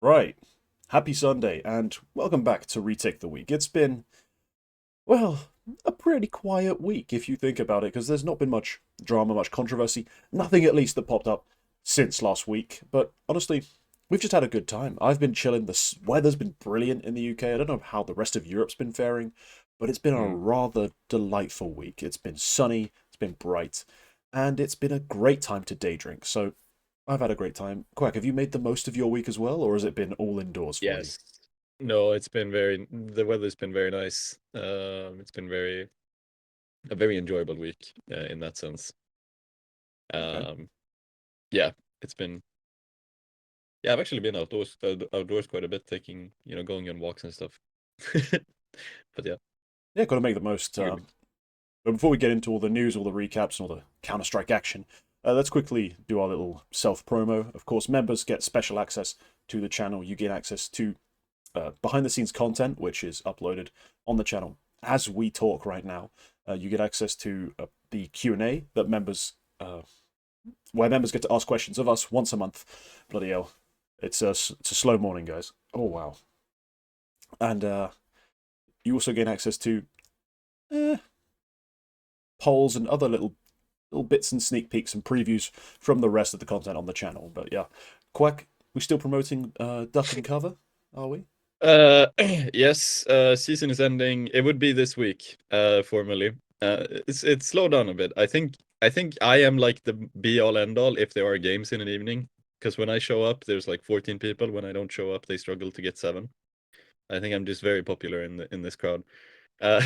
Right. Happy Sunday and welcome back to Retake the Week. It's been, well, a pretty quiet week if you think about it, because there's not been much drama, much controversy, nothing at least that popped up since last week. But honestly, we've just had a good time. I've been chilling. The weather's been brilliant in the UK. I don't know how the rest of Europe's been faring, but it's been a Mm. rather delightful week. It's been sunny, it's been bright, and it's been a great time to day drink. So I've had a great time. Quack, have you made the most of your week as well, or has it been all indoors for you? Yes. No, the weather's been very nice. It's been a very enjoyable week in that sense. Okay. Um, yeah, it's been, yeah, I've actually been outdoors quite a bit, going on walks and stuff. But yeah, Yeah, got to make the most. good week. But before we get into all the news, all the recaps, and all the Counter Strike action, let's quickly do our little self promo. Of course, members get special access to the channel. You get access to behind the scenes content, which is uploaded on the channel as we talk right now. You get access to the Q&A that where members get to ask questions of us once a month. Bloody hell, it's a slow morning, guys. Oh wow, and you also gain access to eh, polls and other little bits and sneak peeks and previews from the rest of the content on the channel. But yeah, Quack, we still promoting Duck and Cover, are we? Uh, yes, season is ending. It would be this week, formally. It's slowed down a bit. I think I am like the be all end all if there are games in an evening. Because when I show up, there's like 14 people. When I don't show up, they struggle to get 7. I think I'm just very popular in this crowd. Uh,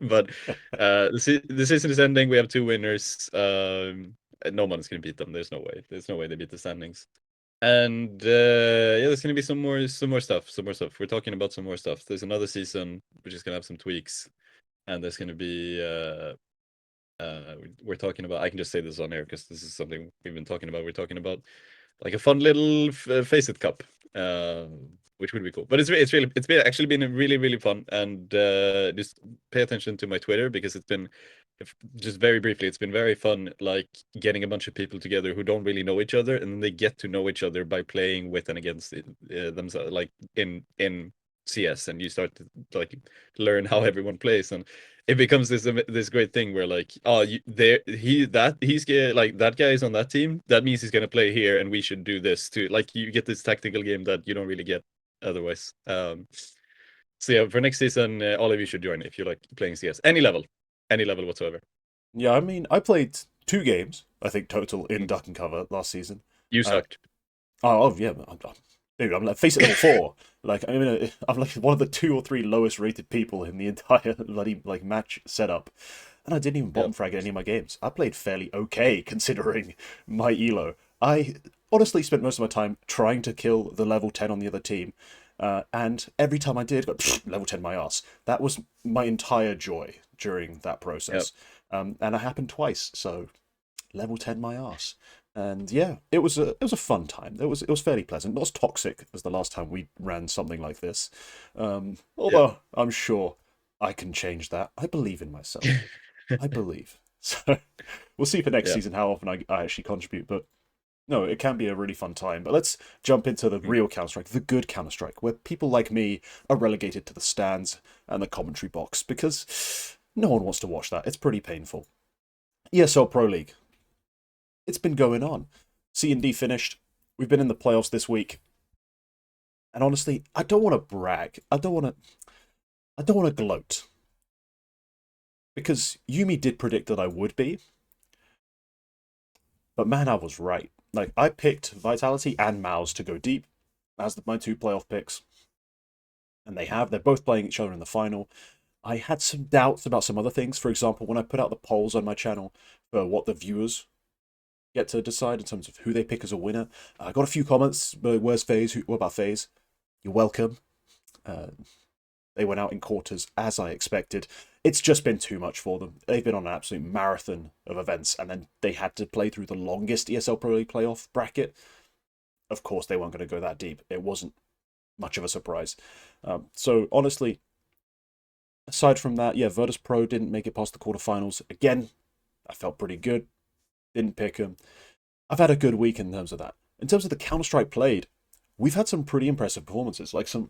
but the season is ending. We have 2 winners. No one's gonna beat them. There's no way. There's no way they beat the standings. And yeah, there's gonna be some more stuff. Some more stuff. We're talking about some more stuff. There's another season which is gonna have some tweaks, and there's gonna be we're talking about. I can just say this on air because this is something we've been talking about. We're talking about like a fun little Face It Cup, which would be cool. But it's been actually been really fun. And just pay attention to my Twitter because it's been just very briefly. It's been very fun, like getting a bunch of people together who don't really know each other, and then they get to know each other by playing with and against themselves, like in CS, and you start to like learn how everyone plays, and it becomes this great thing where like like that guy is on that team, that means he's gonna play here and we should do this too. Like you get this tactical game that you don't really get otherwise. So yeah, for next season, all of you should join if you like playing CS, any level whatsoever. Yeah, I mean, I played 2 games, I think, total in Mm. Duck and Cover last season. You Uh, sucked. oh, yeah, dude, I'm like face at level 4. Like, I mean, I'm like one of the 2 or 3 lowest rated people in the entire bloody like match setup, and I didn't even Yeah. bottom frag in any of my games. I played fairly okay considering my elo. I honestly spent most of my time trying to kill the level 10 on the other team, and every time I did, got level 10 my ass. That was my entire joy during that Yeah. process. And it happened twice, so level 10 my ass. And yeah, it was a fun time. It was fairly pleasant, not as toxic as the last time we ran something like this. Yeah. Although I'm sure I can change that. I believe in myself. I believe. So we'll see for next Yeah. season how often I actually contribute. But no, it can be a really fun time. But let's jump into the Mm. real Counter Strike, the good Counter Strike, where people like me are relegated to the stands and the commentary box because no one wants to watch that. It's pretty painful. ESL Pro League. It's been going on. C&D finished. We've been in the playoffs this week. And honestly, I don't want to brag. I don't want to gloat. Because Yumi did predict that I would be, but man, I was right. Like I picked Vitality and Mouse to go deep as my 2 playoff picks, and they have. They're both playing each other in the final. I had some doubts about some other things. For example, when I put out the polls on my channel for what the viewers get to decide in terms of who they pick as a winner, I got a few comments. Where's FaZe? What about FaZe? You're welcome. Uh, they went out in quarters as I expected. It's just been too much for them. They've been on an absolute marathon of events, and then they had to play through the longest ESL Pro League playoff bracket. Of course, they weren't going to go that deep. It wasn't much of a surprise. So honestly, aside from that, yeah, Virtus Pro didn't make it past the quarterfinals. Again, I felt pretty good. Didn't pick them. I've had a good week in terms of that. In terms of the Counter Strike played, we've had some pretty impressive performances, like some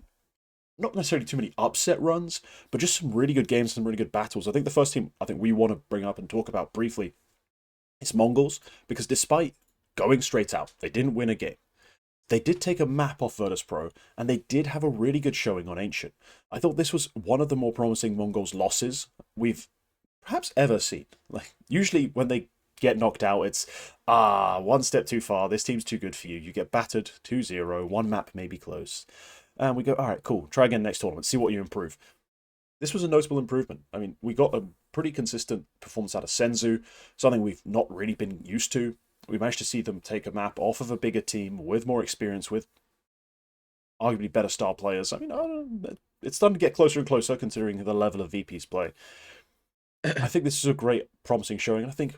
not necessarily too many upset runs, but just some really good games, some really good battles. I think the first team I think we want to bring up and talk about briefly is Mongols, because despite going straight out, they didn't win a game. They did take a map off Virtus Pro, and they did have a really good showing on Ancient. I thought this was one of the more promising Mongols losses we've perhaps ever seen. Like, usually when they get knocked out, it's, one step too far, this team's too good for you. You get battered 2-0, one map may be close. And we go, all right, cool, try again next tournament, see what you improve. This was a notable improvement. I mean, we got a pretty consistent performance out of Senzu, something we've not really been used to. We managed to see them take a map off of a bigger team with more experience, with arguably better star players. I mean, it's starting to get closer and closer considering the level of VP's play. I think this is a great, promising showing. I think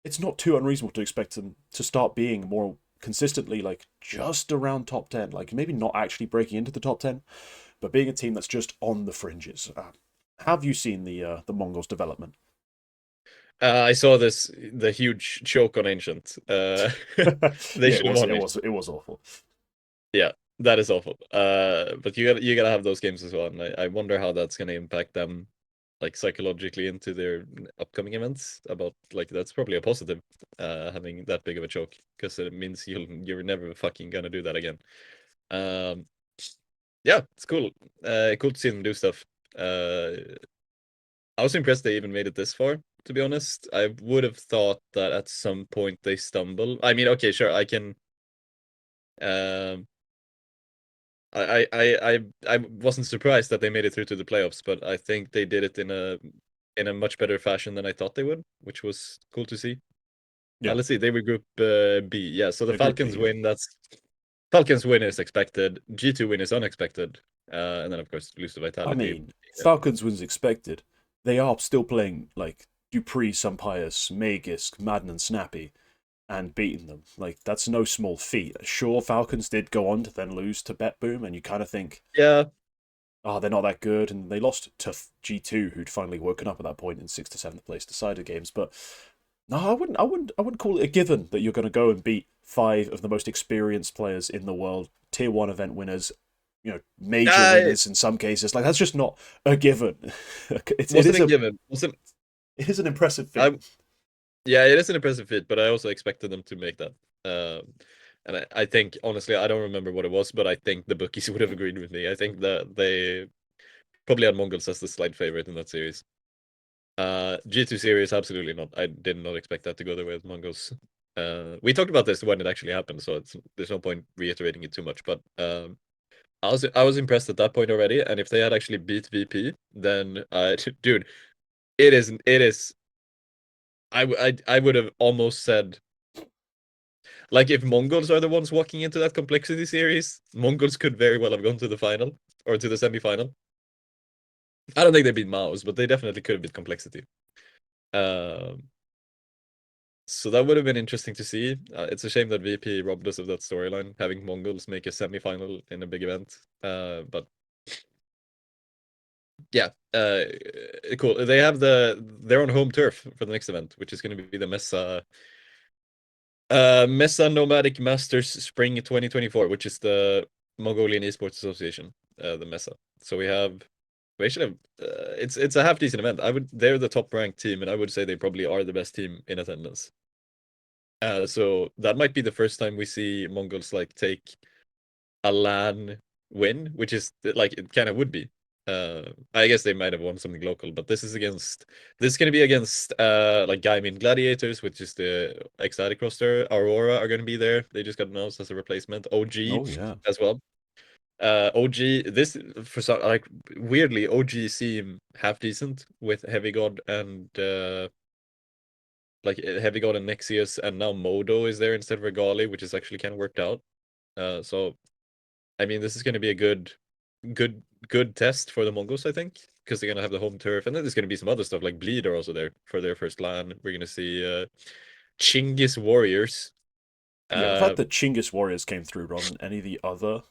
it's not too unreasonable to expect them to start being more consistently like just around top 10, like maybe not actually breaking into the top 10, but being a team that's just on the fringes. Have you seen the Mongols development? I saw the huge choke on Ancient. They Yeah, should have won it. it was awful. Yeah, that is awful. But you gotta have those games as well, and I wonder how that's gonna impact them, like psychologically into their upcoming events. About like that's probably a positive, having that big of a choke, because it means you're never fucking gonna do that again. Um, yeah, it's cool. Cool to see them do stuff. I was impressed they even made it this far, to be honest. I would have thought that at some point they stumble. I mean, okay, sure, I can. Um, I wasn't surprised that they made it through to the playoffs, but I think they did it in a much better fashion than I thought they would, which was cool to see. Yeah, Let's see, they were Group B. Yeah, so the yeah, Group B. Falcons Yeah. win. That's Falcons win is expected. G2 win is unexpected, and then of course lose to I Vitality. mean, Falcons wins expected. They are still playing like Dupree, Sumpius, Magisk, Madden, and Snappy, and beating them. Like, that's no small feat. Sure, Falcons did go on to then lose to BetBoom, and you kind of think, Yeah, they're not that good, and they lost to G2, who'd finally woken up at that point in 6th to 7th place decider games. But no, I wouldn't call it a given that you're going to go and beat five of the most experienced players in the world, tier one event winners, major it winners in some cases. Like, that's just not a given. It wasn't is a given. Wasn't it is an impressive feat. I? Yeah, it is an impressive feat, but I also expected them to make that. And I think honestly, I don't remember what it was, but I think the bookies would have agreed with me. I think that they probably had Mongols as the slight favorite in that series. G2 series, absolutely not. I did not expect that to go the way of Mongols. We talked about this when it actually happened, so there's no point reiterating it too much. But I was impressed at that point already, and if they had actually beat VP, then dude, it is. I would have almost said, like, if Mongols are the ones walking into that complexity series, Mongols could very well have gone to the final or to the semi-final. I don't think they beat Maos, but they definitely could have beat complexity. Um, so that would have been interesting to see. It's a shame that VP robbed us of that storyline, having Mongols make a semi-final in a big event. But yeah, cool. They have their own home turf for the next event, which is going to be the Mesa Nomadic Masters Spring 2024, which is the Mongolian Esports Association, the Mesa. So we actually have it's a half decent event. They're the top ranked team, and I would say they probably are the best team in attendance. So that might be the first time we see Mongols like take a LAN win, which is like it kind of would be. I guess they might have won something local, but this is going to be against like Gaimin Gladiators, which is the exotic roster. Aurora are going to be there. They just got announced as a replacement. OG Oh yeah, as well. OG this for some like weirdly OG seem half decent with Heavy God and like Heavy God and Nexius, and now Modo is there instead of Regali, which is actually kind of worked out. So I mean, this is going to be a good good test for the Mongols, I think, because they're going to have the home turf, and then there's going to be some other stuff like Bleed are also there for their first LAN. We're going to see Chinggis Warriors. yeah. The fact Uh, that Chinggis Warriors came through rather than any of the other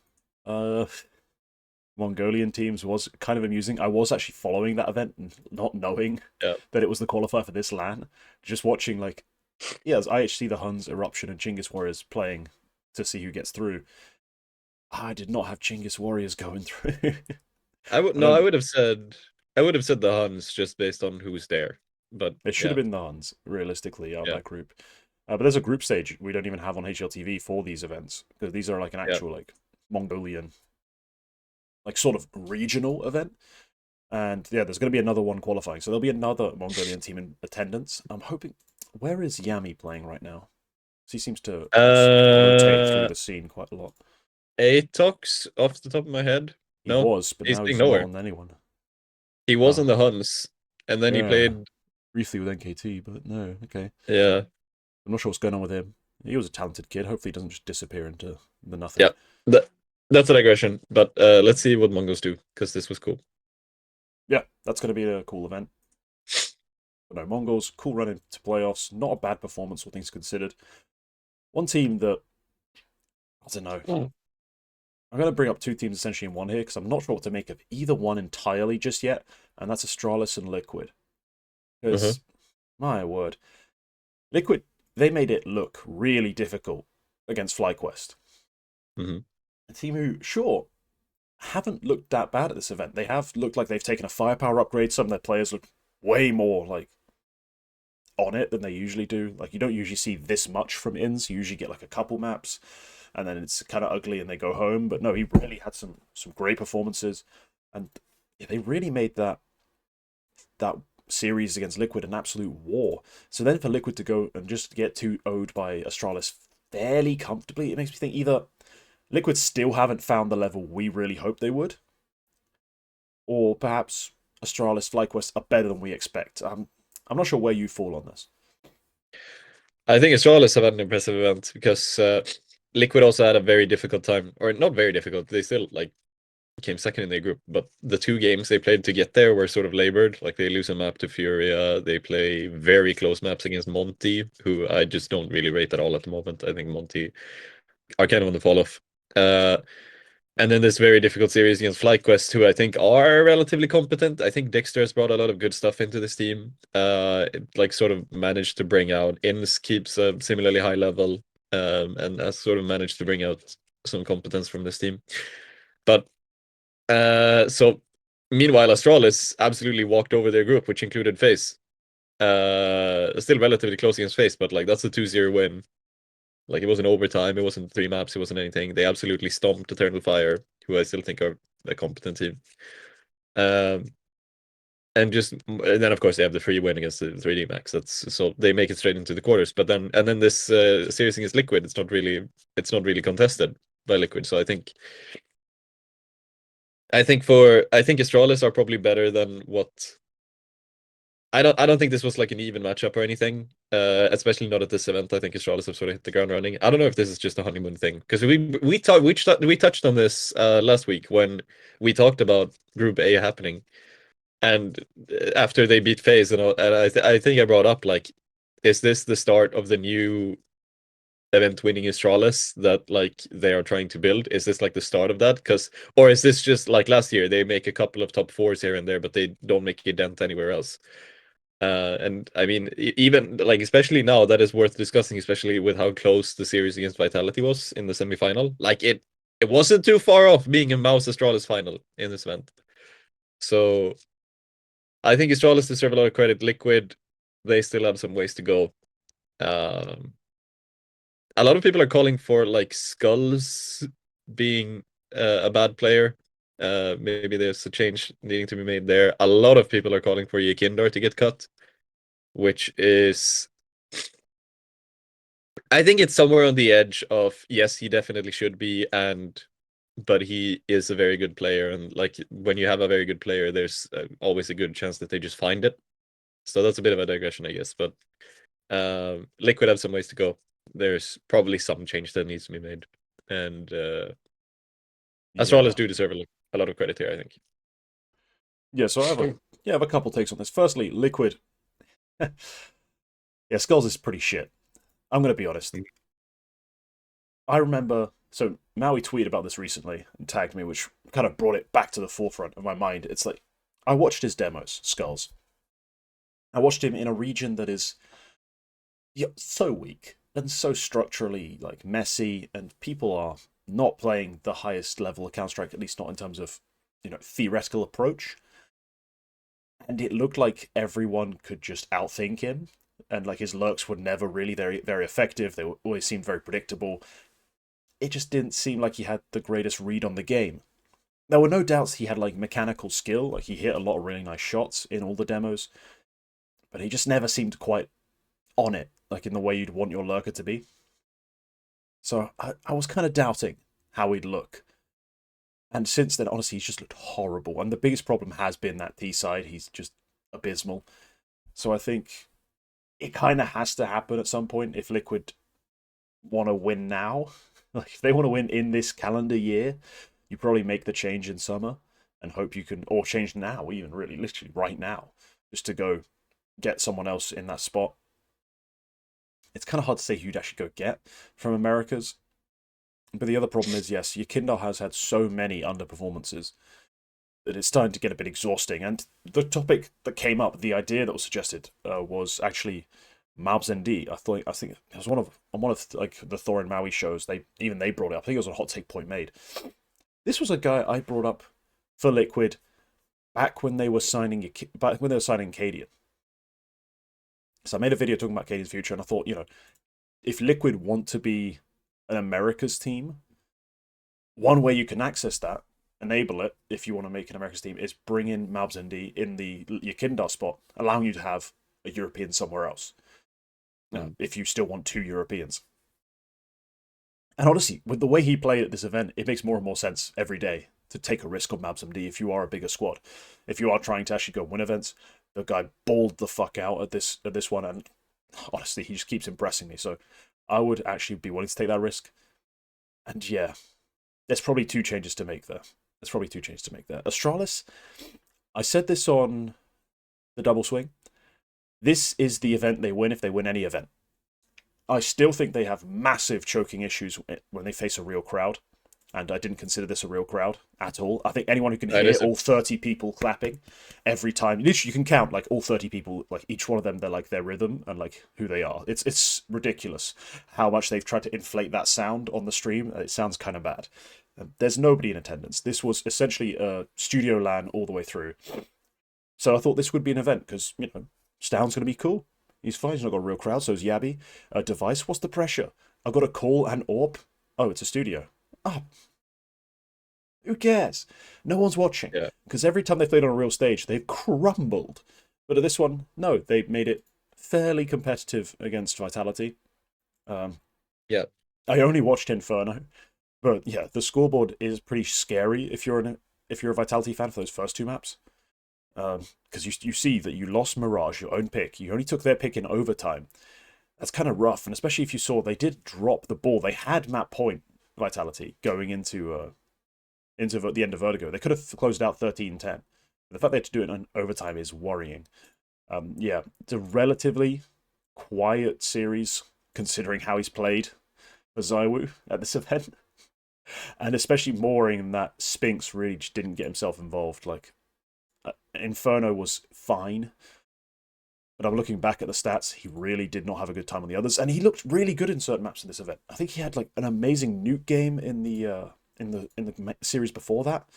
uh Mongolian teams was kind of amusing. I was actually following that event and not knowing yeah, that it was the qualifier for this LAN. Just watching, like, yeah, as IHC, the Huns, Eruption, and Chinggis Warriors playing to see who gets through. I did not have Chinggis Warriors going through. I would I no, don't. I would have said the Huns just based on who's there. But It should have yeah, been the Huns, realistically, out of yeah, that group. But there's a group stage we don't even have on HLTV for these events because these are like an yeah. actual like Mongolian, like sort of regional event. And yeah, there's going to be another one qualifying, so there'll be another Mongolian team in attendance. I'm hoping. Where is Yami playing right now? He seems to rotate through Uh, the scene quite a lot. Atox off the top of my head. He No, was, but he's now playing he's not nowhere. on anyone. He was Oh, on the Huns, and then he yeah. played. Briefly with NKT, but no, okay. Yeah, I'm not sure what's going on with him. He was a talented kid. Hopefully, he doesn't just disappear into the nothing. yeah. That that's a digression. But let's see what Mongols do because this was cool. Yeah, that's going to be a cool event. But no, Mongols, cool run into playoffs. Not a bad performance, all things considered. One team that, I don't know. I'm going to bring up two teams essentially in one here because I'm not sure what to make of either one entirely just yet. And that's Astralis and Liquid. Uh-huh. Because, my word, Liquid, they made it look really difficult against FlyQuest. Hmm. A team who, sure, haven't looked that bad at this event. They have looked like they've taken a firepower upgrade. Some of their players look way more like on it than they usually do. Like you don't usually see this much from Inns. You usually get like a couple maps, and then it's kind of ugly and they go home. But no, he really had some great performances, and yeah, they really made that series against Liquid an absolute war. So then for Liquid to go and just get 2-0'd by Astralis fairly comfortably, it makes me think either Liquid still haven't found the level we really hoped they would, or perhaps Astralis FlyQuest are better than we expect. I'm not sure where you fall on this. I think Astralis have had an impressive event because Liquid also had a very difficult time, or not very difficult. They still like came second in their group, but the two games they played to get there were sort of labored. Like they lose a map to Furia, they play very close maps against Monty, who I just don't really rate at all at the moment. I think Monty are kind of on the fall off. Uh, and then this very difficult series against FlyQuest, who I think are relatively competent. I think Dexter has brought a lot of good stuff into this team. It, like sort of managed to bring out Inns keeps a similarly high level, and has sort of managed to bring out some competence from this team. But so meanwhile, Astralis absolutely walked over their group, which included FaZe. Still relatively close against FaZe, but like that's a 2-0 win. Like it wasn't overtime, it wasn't three maps, it wasn't anything. They absolutely stomped Eternal Fire, who I still think are a competent team. Um, and then of course they have the free win against the 3D Max. That's so they make it straight into the quarters. But then this series against Liquid, it's not really contested by Liquid. So I think Astralis are probably better than what I don't think this was like an even matchup or anything. Especially not at this event. I think Astralis have sort of hit the ground running. I don't know if this is just a honeymoon thing because we touched on this last week when we talked about Group A happening, and after they beat FaZe, and I think I brought up like, is this the start of the new event winning Astralis that like they are trying to build? Is this like the start of that? Or is this just like last year they make a couple of top fours here and there, but they don't make a dent anywhere else? And I mean, even like, especially now, that is worth discussing, especially with how close the series against Vitality was in the semifinal. Like it wasn't too far off being a Mouse Astralis final in this event. So I think Astralis deserve a lot of credit. Liquid, they still have some ways to go. Um, a lot of people are calling for like Skulls being a bad player. Maybe there's a change needing to be made there. A lot of people are calling for Yekindar to get cut, which is, I think it's somewhere on the edge of yes, he definitely should be, but he is a very good player, and like when you have a very good player, there's always a good chance that they just find it. So that's a bit of a digression, I guess. But Liquid have some ways to go. There's probably some change that needs to be made, and Astralis Yeah, do deserve a lot of credit here, I think. yeah. So I have a couple takes on this. Firstly, Liquid. Yeah, Skulls is pretty shit. I'm gonna be honest. I remember. So Maui tweeted about this recently and tagged me, which kind of brought it back to the forefront of my mind. It's like I watched his demos, Skulls. I watched him in a region that is, yeah, so weak and so structurally like messy, and people are not playing the highest level of Counter Strike, at least not in terms of theoretical approach. And it looked like everyone could just outthink him, and like his lurks were never really very very effective. They always seemed very predictable. It just didn't seem like he had the greatest read on the game. There were no doubts he had like mechanical skill, like he hit a lot of really nice shots in all the demos, but he just never seemed quite on it, like in the way you'd want your lurker to be. So I was kind of doubting how he'd look. And since then, honestly, he's just looked horrible. And the biggest problem has been that T side. He's just abysmal. So I think it kind of has to happen at some point if Liquid want to win now. Like if they want to win in this calendar year, you probably make the change in summer and hope you can, or change now, even really, literally right now, just to go get someone else in that spot. It's kind of hard to say who you'd actually go get from Americas. But the other problem is, yes, your Kindle has had so many underperformances that it's starting to get a bit exhausting. And the topic that came up, the idea that was suggested, was actually Mabs ND. I think it was on one of like the Thor and Maui shows. They brought it up. I think it was a hot take point made. This was a guy I brought up for Liquid back when they were signing Cadian. So I made a video talking about Cadian's future, and I thought, if Liquid want to be an America's team, one way you can access that, enable it, if you want to make an America's team, is bring in Mabs ND in the Yakindar spot, allowing you to have a European somewhere else. If you still want 2 Europeans. And honestly, with the way he played at this event, it makes more and more sense every day to take a risk on Mabs MD if you are a bigger squad. If you are trying to actually go win events, the guy balled the fuck out at this one, and honestly, he just keeps impressing me. So I would actually be willing to take that risk. And yeah, there's probably 2 changes to make there. Astralis, I said this on the double swing. This is the event they win if they win any event. I still think they have massive choking issues when they face a real crowd, and I didn't consider this a real crowd at all. I think anyone who can hear all 30 people clapping every time, literally you can count like all 30 people, like each one of them, they're like their rhythm and like who they are. It's ridiculous how much they've tried to inflate that sound on the stream. It sounds kind of bad. There's nobody in attendance. This was essentially a studio LAN all the way through. So I thought this would be an event because, Stound's going to be cool. He's fine. He's not got a real crowd, so is Yabby. Device, what's the pressure? I've got a call and AWP. Oh, it's a studio. Oh, who cares? No one's watching. Because every time they played on a real stage, they've crumbled. But at this one, no, they made it fairly competitive against Vitality. Yeah. I only watched Inferno. But yeah, the scoreboard is pretty scary if you're a Vitality fan for those first 2 maps. Because you see that you lost Mirage, your own pick. You only took their pick in overtime. That's kind of rough, and especially if you saw they did drop the ball. They had map point Vitality going into the end of Vertigo. They could have closed out 13-10. But the fact they had to do it in overtime is worrying. Yeah, it's a relatively quiet series considering how he's played for ZywOo at this event, and especially more in that Spinks really just didn't get himself involved. Like, Inferno was fine, but I'm looking back at the stats. He really did not have a good time on the others, and he looked really good in certain maps in this event. I think he had like an amazing nuke game in the series before that,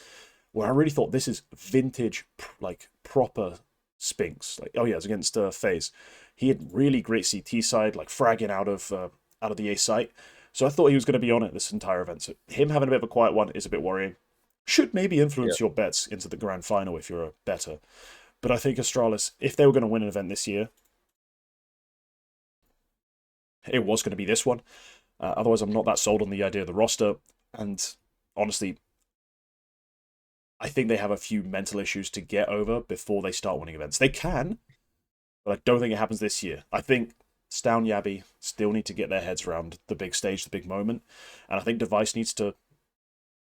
where I really thought this is vintage, like proper Spinks. Like, oh yeah, it was against FaZe. He had really great CT side, like fragging out of the A site. So I thought he was going to be on it this entire event. So him having a bit of a quiet one is a bit worrying. Should maybe influence your bets into the grand final if you're a better. But I think Astralis, if they were going to win an event this year, it was going to be this one. Otherwise, I'm not that sold on the idea of the roster. And honestly, I think they have a few mental issues to get over before they start winning events. They can, but I don't think it happens this year. I think Stound Yabby still need to get their heads around the big stage, the big moment. And I think Device needs to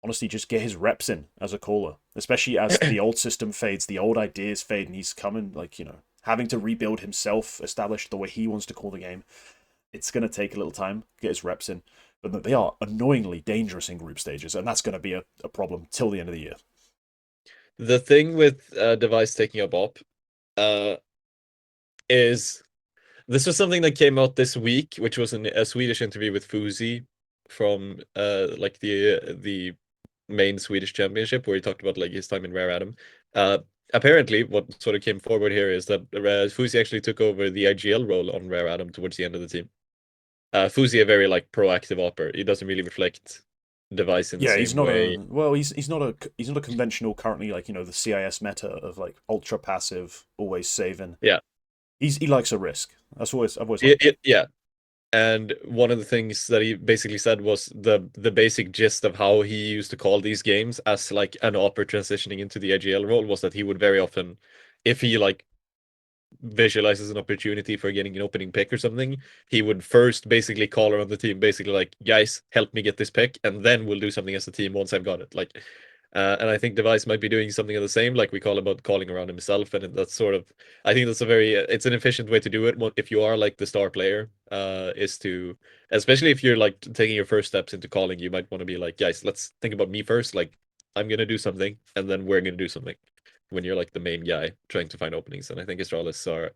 honestly just get his reps in as a caller, especially as the old system fades, the old ideas fade, and he's coming, like, having to rebuild himself, establish the way he wants to call the game. It's going to take a little time, get his reps in, but they are annoyingly dangerous in group stages, and that's going to be a problem till the end of the year. The thing with Device taking up op is this was something that came out this week, which was a Swedish interview with Fuzi, from like the main Swedish championship where he talked about like his time in Rare Atom. Uh, Apparently, what sort of came forward here is that Fusi actually took over the IGL role on Rare Atom towards the end of the team. Fusi a very like proactive opper. He doesn't really reflect device in the Yeah, he's same not way. a well. He's not a conventional currently like the CIS meta of like ultra passive, always saving. Yeah, He likes a risk. I've always liked that. yeah. And one of the things that he basically said was the basic gist of how he used to call these games as like an opera transitioning into the IGL role was that he would very often, if he like visualizes an opportunity for getting an opening pick or something, he would first basically call around the team, basically like, guys, help me get this pick, and then we'll do something as a team once I've got it. Like, and I think Device might be doing something of the same, like we call about calling around himself, and that's sort of, I think that's a very, it's an efficient way to do it. If you are like the star player, is to, especially if you're like taking your first steps into calling, you might want to be like, guys, let's think about me first. Like, I'm gonna do something, and then we're gonna do something when you're like the main guy trying to find openings. And I think Astralis are,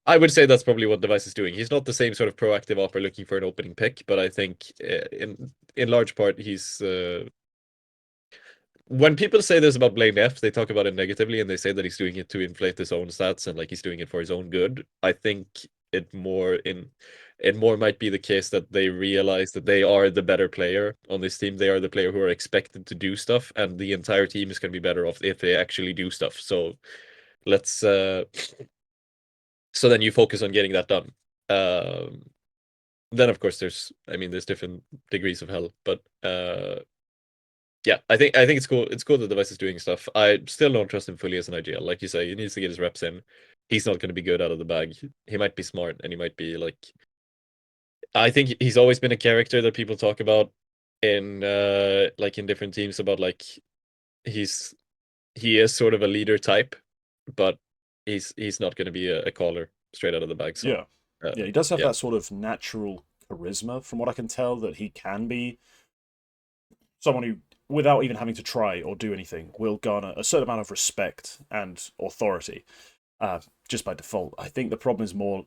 I would say that's probably what Device is doing. He's not the same sort of proactive offer looking for an opening pick, but I think in large part he's when people say this about Blame F, they talk about it negatively and they say that he's doing it to inflate his own stats and like he's doing it for his own good. I think it more might be the case that they realize that they are the better player on this team. They are the player who are expected to do stuff, and the entire team is going to be better off if they actually do stuff. So let's so then you focus on getting that done. Um, then of course there's different degrees of hell, but yeah, I think it's cool. It's cool the Device is doing stuff. I still don't trust him fully as an IGL. Like you say, he needs to get his reps in. He's not going to be good out of the bag. He might be smart, and he might be like. I think he's always been a character that people talk about in like in different teams about like he's he is sort of a leader type, but he's not going to be a caller straight out of the bag. So Yeah, yeah, he does have yeah, that sort of natural charisma, from what I can tell, that he can be someone who, without even having to try or do anything, will garner a certain amount of respect and authority, just by default. I think the problem is more,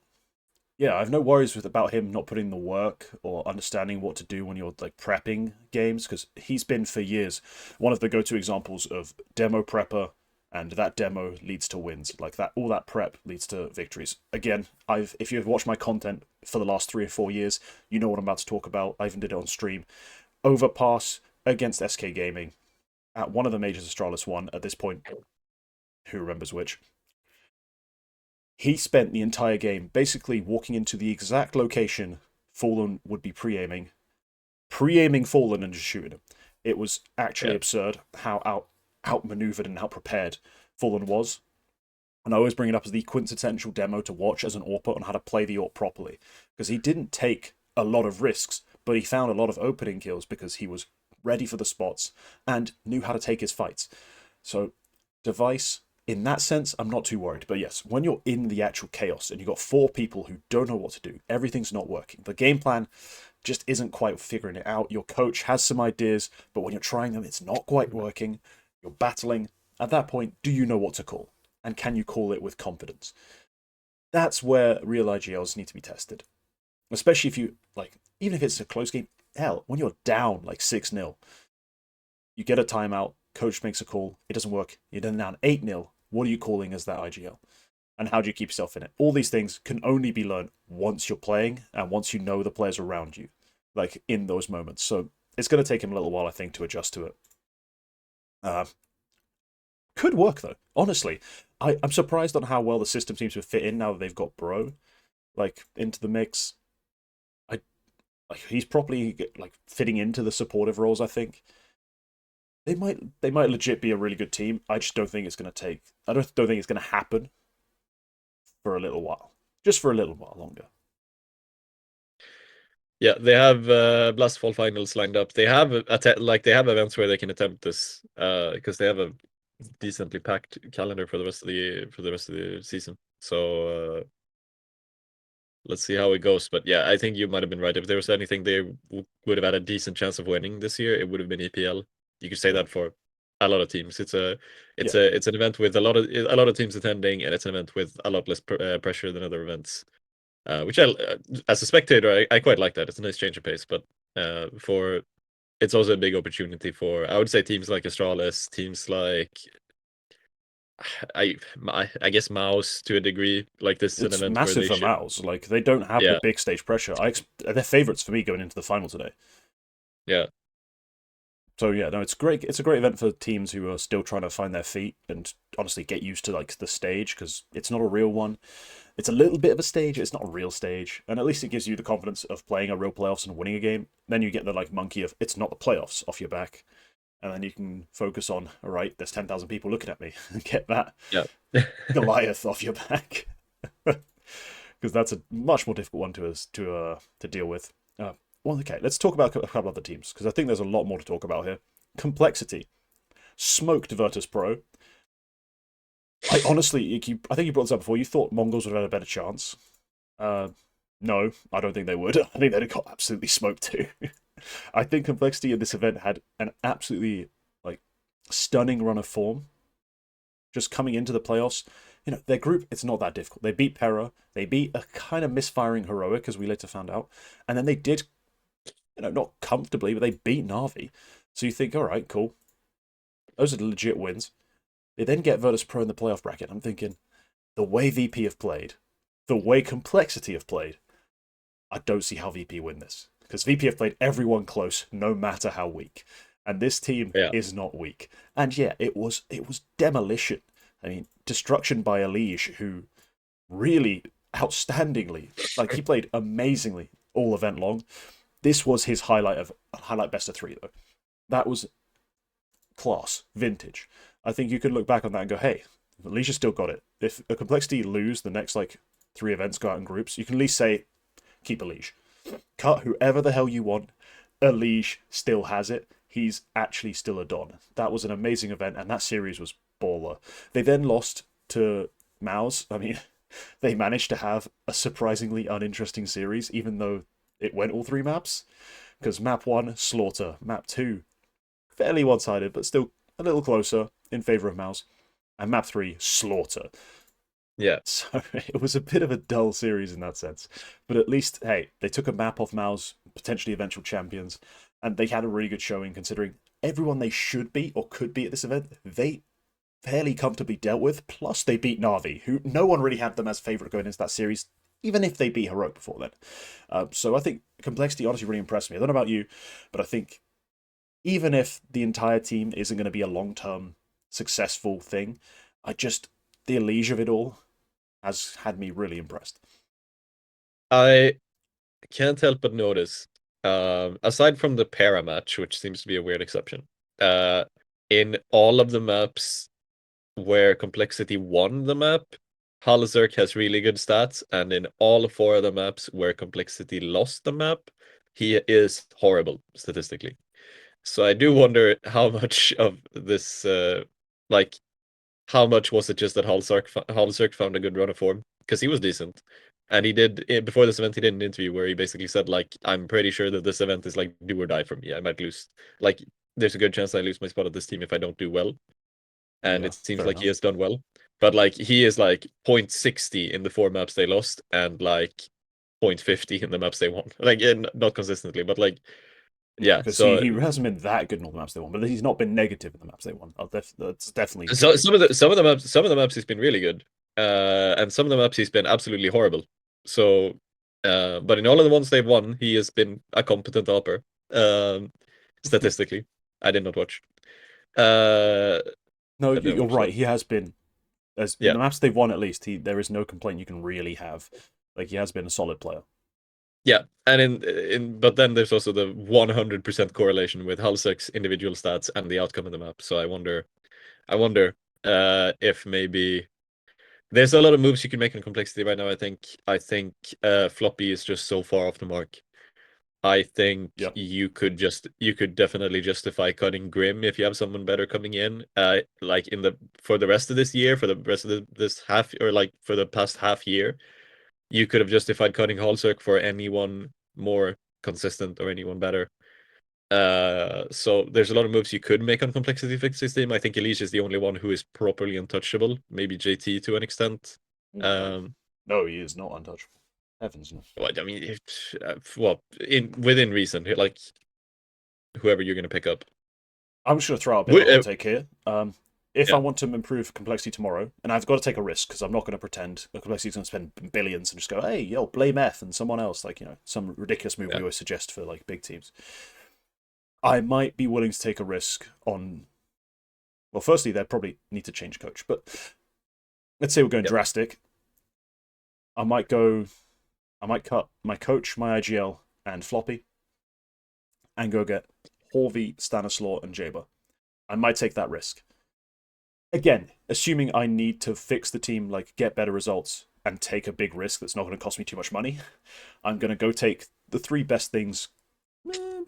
yeah, I have no worries about him not putting the work or understanding what to do when you're like prepping games, because he's been for years one of the go-to examples of demo prepper, and that demo leads to wins. Like that, all that prep leads to victories. Again, if you've watched my content for the last 3 or 4 years, you know what I'm about to talk about. I even did it on stream. Overpass against SK Gaming at one of the majors Astralis won at this point. Who remembers which? He spent the entire game basically walking into the exact location Fallen would be pre-aiming Fallen and just shooting him. It was actually yeah. absurd how outmaneuvered and outprepared Fallen was. And I always bring it up as the quintessential demo to watch as an AWPer on how to play the AWP properly. Because he didn't take a lot of risks, but he found a lot of opening kills because he was ready for the spots and knew how to take his fights. So, Device, in that sense, I'm not too worried. But yes, when you're in the actual chaos and you've got 4 people who don't know what to do, everything's not working. The game plan just isn't quite figuring it out. Your coach has some ideas, but when you're trying them, it's not quite working. You're battling. At that point, do you know what to call? And can you call it with confidence? That's where real IGLs need to be tested. Especially if you, like, even if it's a close game, hell, when you're down like 6-0, you get a timeout, coach makes a call, it doesn't work, you're then down 8-0. What are you calling as that IGL? And how do you keep yourself in it? All these things can only be learned once you're playing and once you know the players around you, like in those moments. So it's going to take him a little while, I think, to adjust to it. Uh, could work though. Honestly, I'm surprised on how well the system seems to fit in now that they've got Bro like into the mix. I like he's properly like fitting into the supportive roles. I think they might legit be a really good team. I just don't think it's going to take. I don't think it's going to happen for a little while. Just for a little while longer. Yeah, they have Blastfall finals lined up. They have like they have events where they can attempt this because they have a decently packed calendar for the rest of the season. So let's see how it goes. But yeah, I think you might have been right. If there was anything they would have had a decent chance of winning this year, it would have been EPL. You could say Yeah. that for a lot of teams. Yeah. It's an event with a lot of teams attending, and it's an event with a lot less pressure than other events. Which as a spectator, I quite like that. It's a nice change of pace. But For it's also a big opportunity for, I would say, teams like Astralis, teams like I guess Mouse to a degree. Like this is an It's event where massive they for should, Mouse. Like they don't have the yeah, big stage pressure. They're favorites for me going into the final today. yeah, So yeah, no, it's great. It's a great event for teams who are still trying to find their feet and honestly get used to like the stage because it's not a real one. It's a little bit of a stage. It's not a real stage, and at least it gives you the confidence of playing a real playoffs and winning a game. Then you get the like monkey of it's not the playoffs off your back, and then you can focus on all right. There's 10,000 people looking at me and get that yeah. Goliath off your back because that's a much more difficult one to deal with. Well, okay, let's talk about a couple other teams because I think there's a lot more to talk about here. Complexity smoked Virtus Pro. I honestly, I think you brought this up before. You thought Mongols would have had a better chance. Uh, no, I don't think they would. I think they'd have got absolutely smoked too. I think Complexity in this event had an absolutely like stunning run of form. Just coming into the playoffs, their group it's not that difficult. They beat Pera, they beat a kind of misfiring Heroic as we later found out, and then they did, not comfortably, but they beat Navi. So you think, all right, cool, those are legit wins. They then get Virtus Pro in the playoff bracket. I'm thinking, the way VP have played, the way Complexity have played, I don't see how VP win this. Because VP have played everyone close, no matter how weak. And this team Yeah. is not weak. And yeah, it was demolition. I mean, destruction by Elige, who really outstandingly, like he played amazingly all event long. This was his highlight best of three though. That was class, vintage. I think you could look back on that and go, hey, Alicia still got it. If a Complexity lose the next like three events, go out in groups, you can at least say, keep Elige. Cut whoever the hell you want. Elige still has it. He's actually still a Don. That was an amazing event, and that series was baller. They then lost to Mouse. I mean, they managed to have a surprisingly uninteresting series, even though it went all three maps. Because map 1, Slaughter. Map 2, fairly one sided, but still a little closer in favour of Mouse. And map 3, Slaughter. Yeah. So it was a bit of a dull series in that sense. But at least, hey, they took a map off Mao's potentially eventual champions, and they had a really good showing considering everyone they should beat or could beat at this event, they fairly comfortably dealt with. Plus, they beat Navi, who no one really had them as favourite going into that series, even if they beat Heroic before then. So I think Complexity honestly really impressed me. I don't know about you, but I think even if the entire team isn't going to be a long-term successful thing, the Elige of it all has had me really impressed. I can't help but notice, aside from the para match, which seems to be a weird exception, uh, in all of the maps where Complexity won the map, Halzerk has really good stats, and in all four of the maps where Complexity lost the map, he is horrible statistically. So I do wonder how much of this, like, how much was it just that Halzerk found a good run of form? Because he was decent. And he did, before this event, he did an interview where he basically said, like, I'm pretty sure that this event is like do or die for me. I might lose. Like, there's a good chance I lose my spot at this team if I don't do well. And Yeah, it seems fair like he enough. has done well. But like he is like 0.60 in the four maps they lost and like 0.50 in the maps they won. Like not consistently, but like Yeah, yeah. because So he hasn't been that good in all the maps they won, but he's not been negative in the maps they won. That's definitely so true. some of the maps he's been really good. And some of the maps he's been absolutely horrible. So but in all of the ones they've won, he has been a competent helper. Statistically. I did not watch. Uh No, I didn't you're watch right. them. He has been as in Yeah. the maps they've won. At least there is no complaint you can really have. Like he has been a solid player. Yeah, and in but then there's also the 100% correlation with Halsek's individual stats and the outcome of the map. So I wonder if maybe there's a lot of moves you can make in complexity right now. I think floppy is just so far off the mark. I think Yep. you could definitely justify cutting Grim if you have someone better coming in. Like for the rest of this year, for the rest of this half, or like for the past half year, you could have justified cutting Halsuk for anyone more consistent or anyone better. So there's a lot of moves you could make on complexity fix system. I think Elise is the only one who is properly untouchable. Maybe JT to an extent. No, Um, no, he is not untouchable. Heavens no. Well, I mean, well, within reason, like whoever you're gonna pick up. I'm just going to throw out a bit of a hot take here. If I Yeah, want to improve complexity tomorrow, and I've got to take a risk because I'm not going to pretend the complexity's going to spend billions and just go, hey, yo, blame F and someone else, like, some ridiculous move we yeah, always suggest for like big teams. I might be willing to take a risk on. Well, firstly, they probably need to change coach, but let's say we're going yep. drastic. I might go. I might cut my coach, my IGL, and Floppy, and go get Horvey, Stanislaw, and Jaber. I might take that risk. Again, assuming I need to fix the team, like get better results, and take a big risk that's not going to cost me too much money, I'm going to go take the three best things,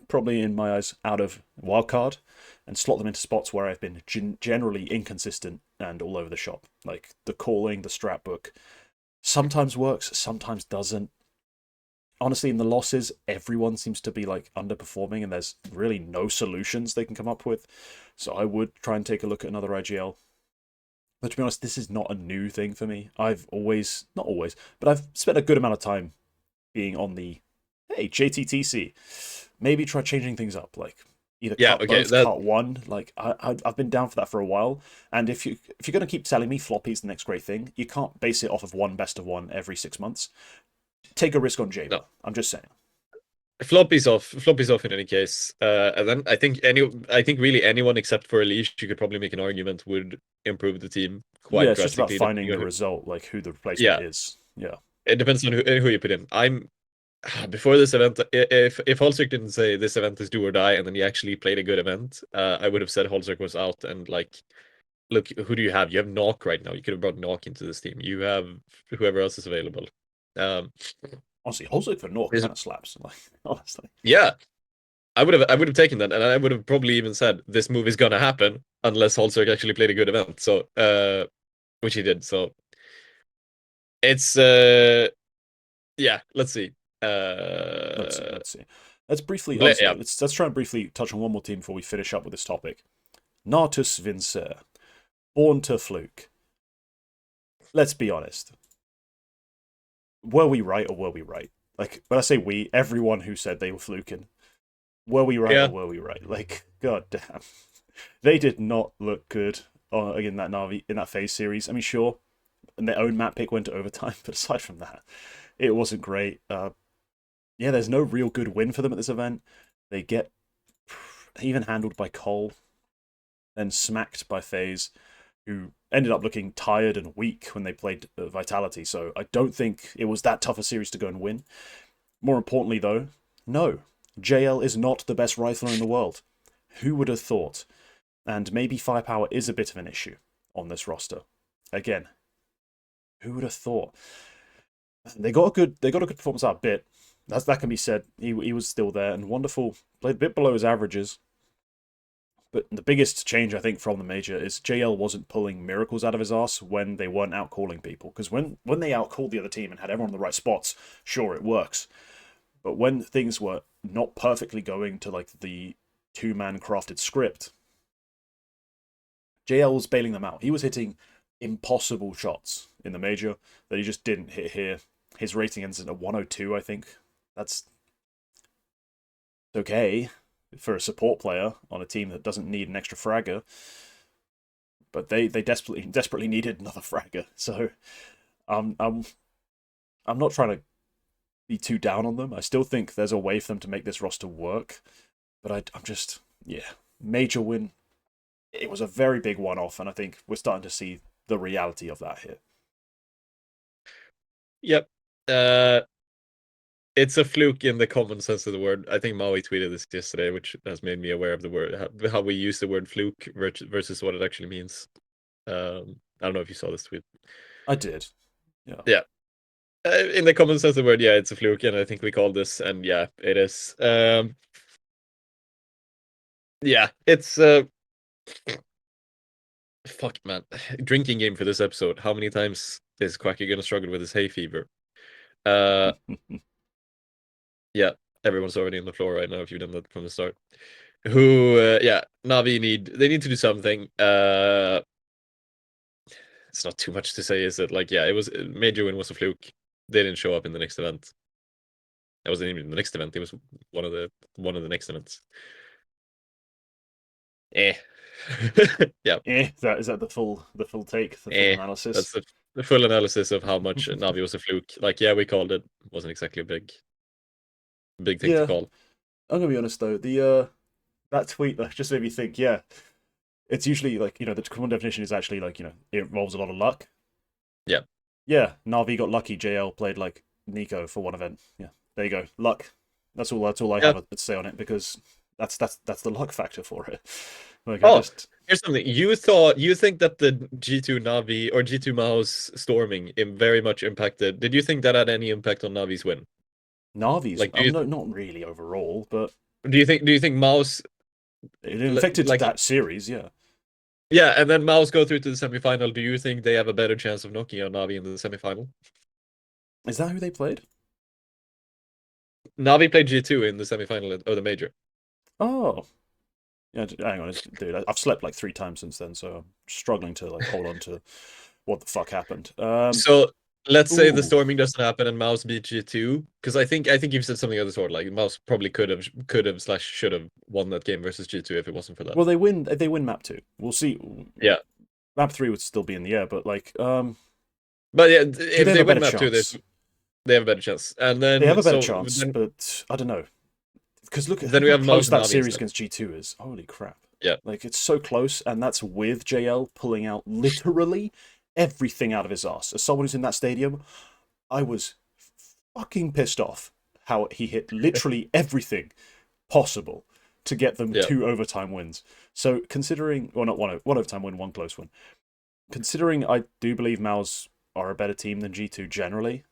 probably in my eyes, out of wildcard, and slot them into spots where I've been generally inconsistent and all over the shop. Like the calling, the strat book, sometimes works, sometimes doesn't. Honestly, in the losses, everyone seems to be like underperforming, and there's really no solutions they can come up with. So I would try and take a look at another IGL. But to be honest, this is not a new thing for me. I've always, not always, but I've spent a good amount of time being on the, hey, JTTC. Maybe try changing things up, like either Yeah, cut okay, both, cut one. Like I've been down for that for a while. And if you're gonna keep telling me floppy's the next great thing, you can't base it off of one best of one every 6 months. Take a risk on Jaber. no. I'm just saying. Floppy's off. Floppy's off in any case. And then I think really anyone except for Elish, you could probably make an argument would improve the team Yeah, quite it's just about drastically. finding Depending the on who, result, like who the replacement yeah, is. Yeah. it depends on who you put in. I'm before this event. If Holzerk didn't say this event is do or die, and then he actually played a good event, I would have said Holzerk was out. And like, look, who do you have? You have Knock right now. You could have brought Knock into this team. You have whoever else is available. Um, Honestly, Holzig for Nork is kind of slaps. Like, honestly. yeah, I would have taken that, and I would have probably even said this move is gonna happen unless Holzerk actually played a good event. So, which he did. So it's yeah. Let's see. Let's see. Let's see. Let's briefly, Yeah, honestly, let's try and briefly touch on one more team before we finish up with this topic. Nartus Vincer, born to fluke. Let's be honest. Were we right or were we right? Like when I say we, everyone who said they were fluking. Were we right or yeah, were we right? Like, god damn, they did not look good in that Navi in that phase series. I mean, sure, and their own map pick went to overtime, but aside from that, it wasn't great. Yeah, there's no real good win for them at this event. They get even handled by Cole, then smacked by FaZe, who ended up looking tired and weak when they played Vitality. So I don't think it was that tough a series to go and win. More importantly, though, no, JL is not the best rifler in the world. Who would have thought? And maybe firepower is a bit of an issue on this roster. Again, who would have thought? They got a good performance out of Bit. That can be said. He was still there and wonderful. Played a bit below his averages. But the biggest change, I think, from the major is JL wasn't pulling miracles out of his ass when they weren't out calling people. Because when they outcalled the other team and had everyone in the right spots, sure, it works. But when things were not perfectly going to like the two-man crafted script, JL was bailing them out. He was hitting impossible shots in the major that he just didn't hit here. His rating ends at a 102, I think. That's okay for a support player on a team that doesn't need an extra fragger. But they desperately needed another fragger. So I'm not trying to be too down on them. I still think there's a way for them to make this roster work. But I'm just, yeah, major win. It was a very big one-off, and I think we're starting to see the reality of that here. yep. It's a fluke in the common sense of the word. I think Maui tweeted this yesterday, which has made me aware of the word, how we use the word fluke versus what it actually means. I don't know if you saw this tweet. I did. Yeah. Yeah. In the common sense of the word, yeah, it's a fluke, and I think we called this, and yeah, it is. Yeah, it's fuck man. Drinking game for this episode. How many times is Quacke gonna struggle with his hay fever? Uh yeah, everyone's already on the floor right now if you've done that from the start. Who yeah, Navi they need to do something. It's not too much to say, is it? Like, yeah, it was major win was a fluke. they didn't show up in the next event. That wasn't even the next event. It was one of the next events. Eh. Yeah. Is that the full take, the full analysis? That's the full analysis of how much Navi was a fluke. Like, yeah, we called it. Wasn't exactly a big thing to Yeah, call. I'm gonna be honest though. That tweet just made me think. Yeah, it's usually like the common definition is actually like it involves a lot of luck. Yeah. Yeah, Navi got lucky. JL played like Nico for one event. Yeah, there you go. Luck. That's all. That's all I Yeah. have to say on it because that's the luck factor for it. Like Oh, here's something. You think that the G2 Navi or G2 Mao's storming very much impacted. Did you think that had any impact on Navi's win? Navi's. Like, do you Not really overall, but do you think Mao's it infected like that series. Yeah. yeah, and then Mao's go through to the semifinal? Do you think they have a better chance of knocking out Navi in the semifinal? Is that who they played? Navi played G2 in the semifinal of the major. Oh. Yeah, hang on, dude. I've slept like 3 times since then, so I'm struggling to like hold on to what the fuck happened. So let's say the Ooh. storming doesn't happen and Mouse beat G2, because I think you've said something of the sort. Like Mouse probably could have / should have won that game versus G2 if it wasn't for that. Well, they win. They win map 2. We'll see. Yeah. Map 3 would still be in the air, but like, But yeah, do if they have they a win better map 2, chance? they have a better chance. And They have then a better so chance, then, but I don't know. Because look at then we how have close Mouse and that Navi series instead. against G2 is. Holy crap. Yeah. Like, it's so close, and that's with JL pulling out literally everything out of his ass. As someone who's in that stadium, I was fucking pissed off how he hit literally everything possible to get them Yeah. 2 overtime wins. So considering, well, not one overtime win, 1 close one. Considering I do believe Maus are a better team than G2 generally,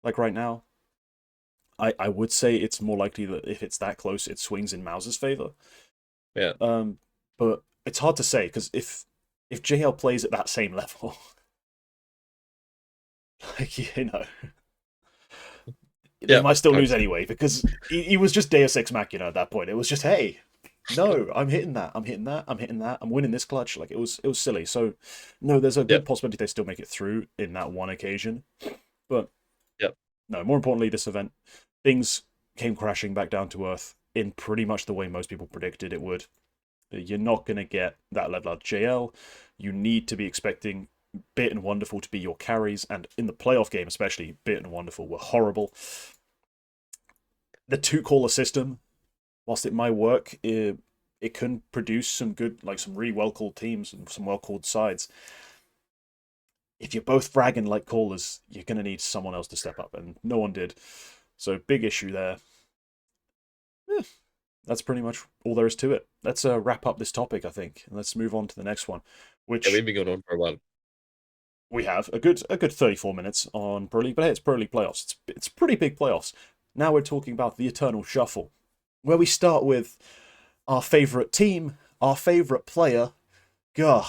like right now, I would say it's more likely that if it's that close, it swings in Maus's favor. Yeah. But it's hard to say because if JL plays at that same level, like they Yeah. might still lose 100%. anyway because he was just Deus Ex Machina at that point. It was just, hey, no, I'm hitting that, I'm hitting that, I'm hitting that, I'm winning this clutch. Like it was silly. So no, there's a good possibility they still make it through in that one occasion. But no, more importantly, this event, things came crashing back down to earth in pretty much the way most people predicted it would. You're not going to get that level out of JL. You need to be expecting Bit and Wonderful to be your carries, and in the playoff game especially, Bit and Wonderful were horrible. The 2-caller system, whilst it might work, it can produce some good, like some really well-called teams and some well-called sides. If you're both fragging like callers, you're going to need someone else to step up, and no one did. So big issue there. That's pretty much all there is to it. Let's wrap up this topic, I think, and let's move on to the next one, which Yeah, we've been going on for a while. we have a good 34 minutes on Pro League, but hey, it's Pro League playoffs. It's pretty big playoffs. Now we're talking about the Eternal Shuffle, where we start with our favourite team, our favourite player. Gah,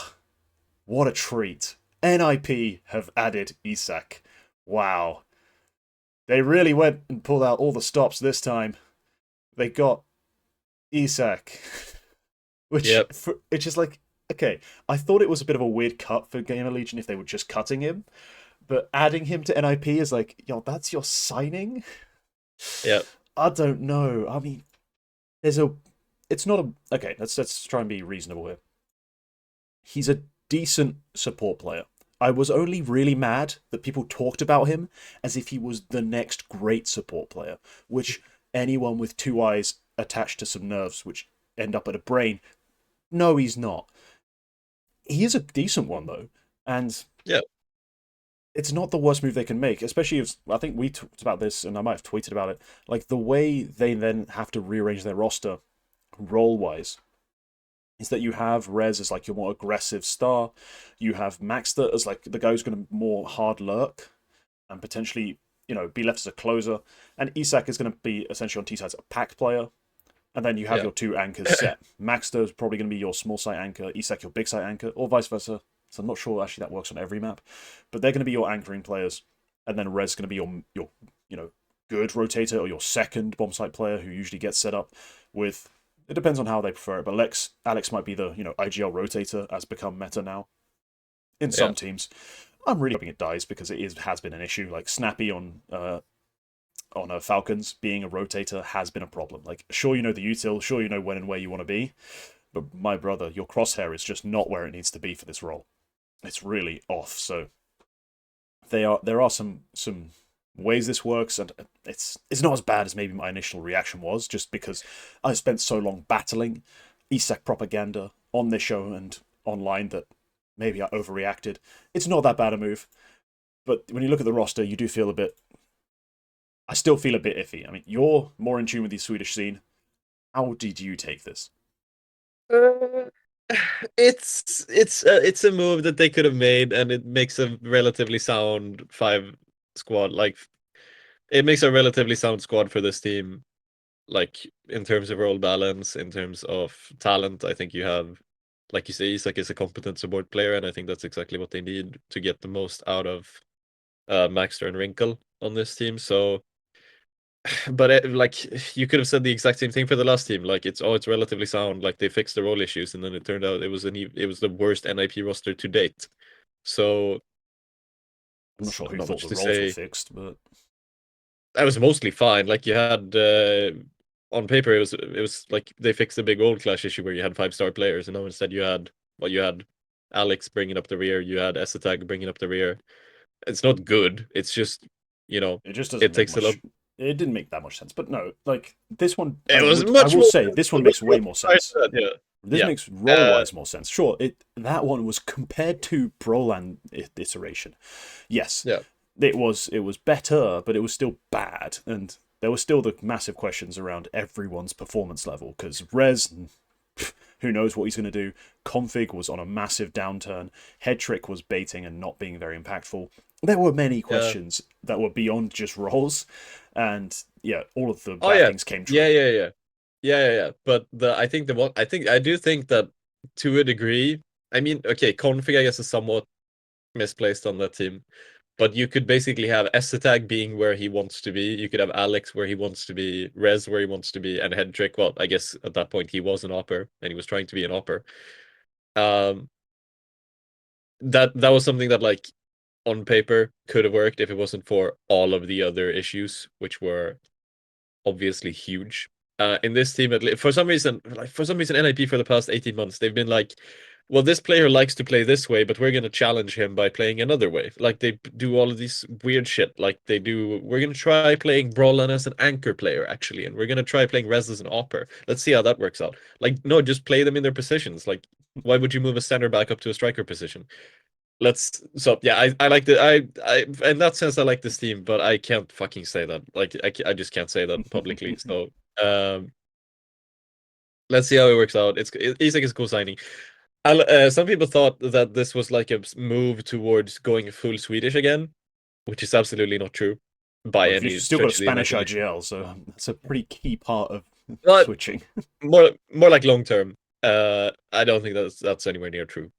what a treat. NIP have added Isak. Wow. They really went and pulled out all the stops this time. They got Isak. Which it's just like, okay, I thought it was a bit of a weird cut for Gamer Legion if they were just cutting him, but adding him to NIP is like, yo, that's your signing? Yeah. I don't know. I mean, it's not a, okay, let's try and be reasonable here. He's a decent support player. I was only really mad that people talked about him as if he was the next great support player, which anyone with 2 eyes attached to some nerves, which end up at a brain, no, he's not. He is a decent one, though, and it's not the worst move they can make, especially if, I think we talked about this, and I might have tweeted about it, like the way they then have to rearrange their roster role-wise is that you have Rez as like your more aggressive star, you have Maxter as like the guy who's going to more hard lurk and potentially, be left as a closer, and Isak is going to be essentially on T-sides a pack player, and then you have your 2 anchors set. Maxter is probably going to be your small site anchor, Isak your big site anchor, or vice versa. So I'm not sure actually that works on every map, but they're going to be your anchoring players, and then Rez is going to be your good rotator or your second bomb site player who usually gets set up with. It depends on how they prefer it, but Alex might be the IGL rotator, as become meta now in some teams. I'm really hoping it dies because has been an issue. Like Snappy on Falcons being a rotator has been a problem. Like, sure, you know the util, sure, you know when and where you want to be, but my brother, your crosshair is just not where it needs to be for this role. It's really off. So there are some ways this works, and it's not as bad as maybe my initial reaction was, just because I spent so long battling Isak propaganda on this show and online that maybe I overreacted. It's not that bad a move, but when you look at the roster, you do feel a bit. I still feel a bit iffy. I mean, you're more in tune with the Swedish scene. How did you take this? Uh, it's a move that they could have made, and it makes a relatively sound five squad. Like it makes a relatively sound squad for this team. Like in terms of role balance, in terms of talent, I think you have, like you say, Isak is a competent support player, and I think that's exactly what they need to get the most out of Maxter and Wrinkle on this team. So but like you could have said the exact same thing for the last team. Like it's relatively sound. Like they fixed the role issues, and then it turned out it was the worst NIP roster to date. So I'm not it's sure who not thought much the to roles were say. fixed, but That was mostly fine. Like you had on paper, it was like they fixed the big old clash issue where you had 5-star players, and now instead you had Alex bringing up the rear, you had Esatag bringing up the rear. It's not good. It's just you know it just doesn't it make takes a lot. much. It didn't make that much sense. But no, like this one, It was I much will more. say this one makes way more sense. Yeah, This yeah. makes role Uh, wise more sense. Sure, that one was compared to Broland iteration. Yes, yeah. it was better, but it was still bad, and there were still the massive questions around everyone's performance level because Rez, who knows what he's going to do. Config was on a massive downturn. Head Trick was baiting and not being very impactful. There were many Yeah. questions that were beyond just roles, and yeah, all of the Oh bad yeah. things came Yeah, true. yeah, yeah. Yeah, yeah, yeah. But I do think that to a degree, I mean, okay, config I guess is somewhat misplaced on that team. But you could basically have Essetag being where he wants to be. You could have Alex where he wants to be, Rez where he wants to be, and Headtrick. Well, I guess at that point he was an opper and he was trying to be an opper. Um, that was something that like on paper could have worked if it wasn't for all of the other issues, which were obviously huge. In this team, for some reason, NIP for the past 18 months, they've been like, well, this player likes to play this way, but we're gonna challenge him by playing another way. Like they do all of these weird shit. Like they do, we're gonna try playing Brollan as an anchor player, actually, and we're gonna try playing Rez as an opper. Let's see how that works out. Like, no, just play them in their positions. Like, why would you move a center back up to a striker position? Yeah, I like I in that sense I like this team, but I can't fucking say that. Like I just can't say that publicly. So um let's see how it works out. Isak is a cool signing. Some people thought that this was like a move towards going full Swedish again, which is absolutely not true by Well, you've any still got a stretch of the Spanish imagination. IGL, so that's a pretty key part of But switching. more like long term. I don't think that's anywhere near true.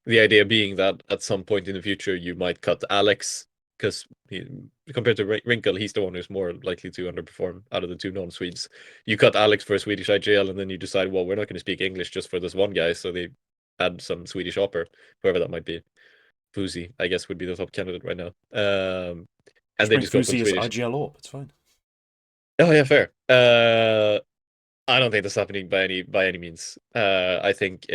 The idea being that at some point in the future you might cut Alex because compared to Wrinkle, he's the one who's more likely to underperform out of the two non-Swedes. You cut Alex for a Swedish IGL, and then you decide, well, we're not going to speak English just for this one guy, so they add some Swedish opera, whoever that might be. Fuzi, I guess, would be the top candidate right now. And Just they bring just go full Fusi as Swedish. IGL AWP. It's fine. Oh yeah, fair. I don't think that's happening by any means. I think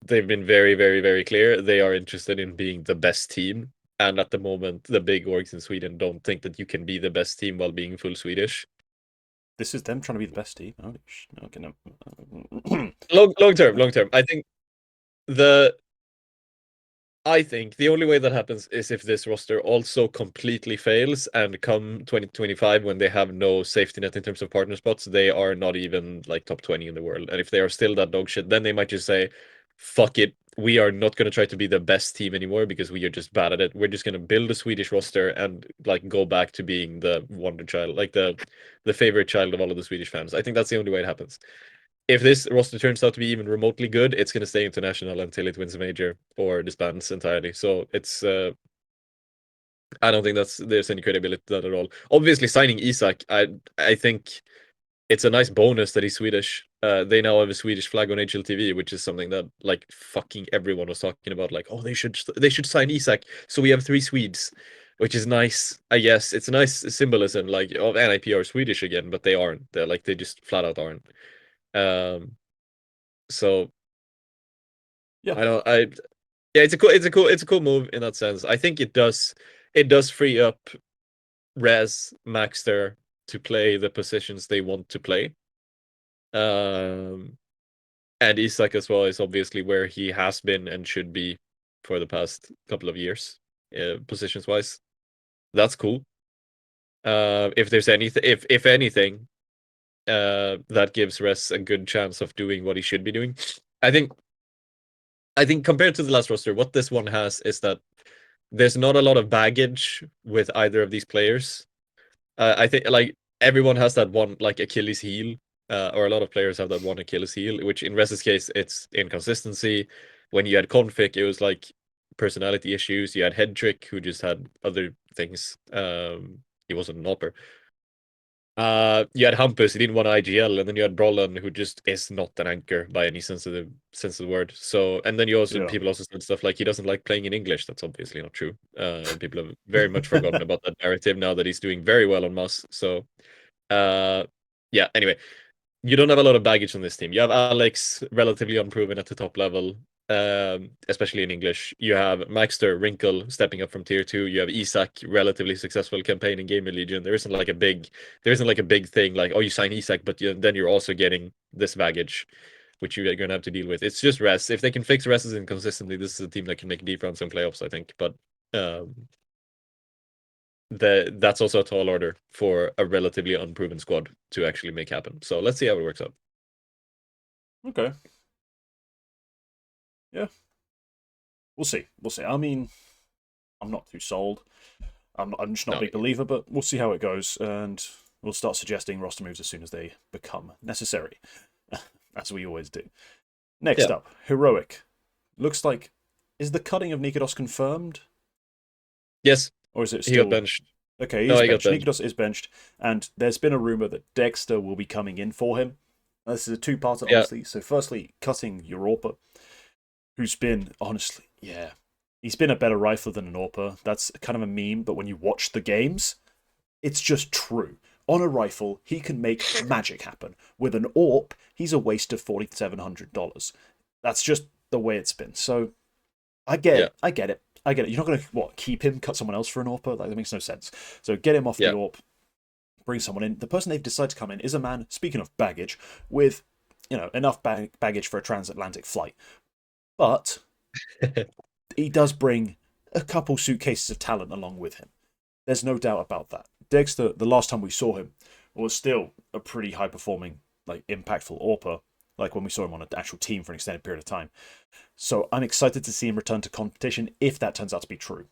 they've been very, very, very clear. They are interested in being the best team. And at the moment, the big orgs in Sweden don't think that you can be the best team while being full Swedish. This is them trying to be the best team. Holy okay, no. Long term. The I think the only way that happens is if this roster also completely fails and come 2025 when they have no safety net in terms of partner spots, they are not even like top 20 in the world. And if they are still that dog shit, then they might just say, fuck it. We are not going to try to be the best team anymore because we are just bad at it. We're just going to build a Swedish roster and like go back to being the wonder child, like the favorite child of all of the Swedish fans. I think that's the only way it happens. If this roster turns out to be even remotely good, it's going to stay international until it wins a major or disbands entirely. So I don't think there's any credibility to that at all. Obviously, signing Isak, I think it's a nice bonus that he's Swedish. They now have a Swedish flag on HLTV, which is something that like fucking everyone was talking about. Like, oh, they should sign Isak, so we have three Swedes, which is nice. I guess it's a nice symbolism, like of NIP are Swedish again, but they aren't. They just flat out aren't. Um, so Yeah. I don't. I Yeah, it's a cool move in that sense. I think it does free up Rez, Maxter to play the positions they want to play. Um, and Isak as well is obviously where he has been and should be for the past couple of years, positions wise. That's cool. If there's anything, if anything, that gives Rez a good chance of doing what he should be doing. I think I think compared to the last roster, what this one has is that there's not a lot of baggage with either of these players. I think like everyone has that one like Achilles heel, or a lot of players have that one Achilles heel, which in Rez's case it's inconsistency. When you had Config, it was like personality issues. You had Headtrick, who just had other things. He wasn't an opper. You had Hampus, he didn't want IGL, and then you had Brollan, who just is not an anchor by any sense of the word. So, and then Yeah. people also said stuff like he doesn't like playing in English. That's obviously not true. People have very much forgotten about that narrative now that he's doing very well on Mus. So, uh, yeah. Anyway, you don't have a lot of baggage on this team. You have Alex, relatively unproven at the top level, especially in English. You have Maxter, Wrinkle stepping up from tier 2. You have Isak, relatively successful campaign in Gamer Legion. There isn't like a big thing like, oh, you sign Isak, but then you're also getting this baggage, which you're going to have to deal with. It's just rest. If they can fix Rest's inconsistently, this is a team that can make deep runs in playoffs, I think. But um, that's also a tall order for a relatively unproven squad to actually make happen. So let's see how it works out. Okay. Yeah. We'll see. We'll see. I mean, I'm not too sold. I'm just not a No, big believer, but we'll see how it goes, and we'll start suggesting roster moves as soon as they become necessary, as we always do. Next yeah, up, Heroic. Looks like, is the cutting of Nikodos confirmed, yes, or is it he got still benched. okay? He No, is he got benched. benched. Nikodos is benched, and there's been a rumor that Dexter will be coming in for him. This is a two-parter, Yeah, obviously. So, firstly, cutting Europa, who's been honestly, yeah, he's been a better rifler than an AWPer. That's kind of a meme, but when you watch the games, it's just true. On a rifle, he can make magic happen. With an AWP, he's a waste of $4,700. That's just the way it's been. So I get yeah, it. I get it. I get it. You're not going to keep him, cut someone else for an AWPer? Like, that makes no sense. So get him off the yeah. AWP, bring someone in. The person they've decided to come in is a man, speaking of baggage, with enough baggage for a transatlantic flight. But he does bring a couple suitcases of talent along with him. There's no doubt about that. Dexter, the last time we saw him, was still a pretty high performing, like impactful AWPer, like when we saw him on an actual team for an extended period of time. So I'm excited to see him return to competition if that turns out to be true.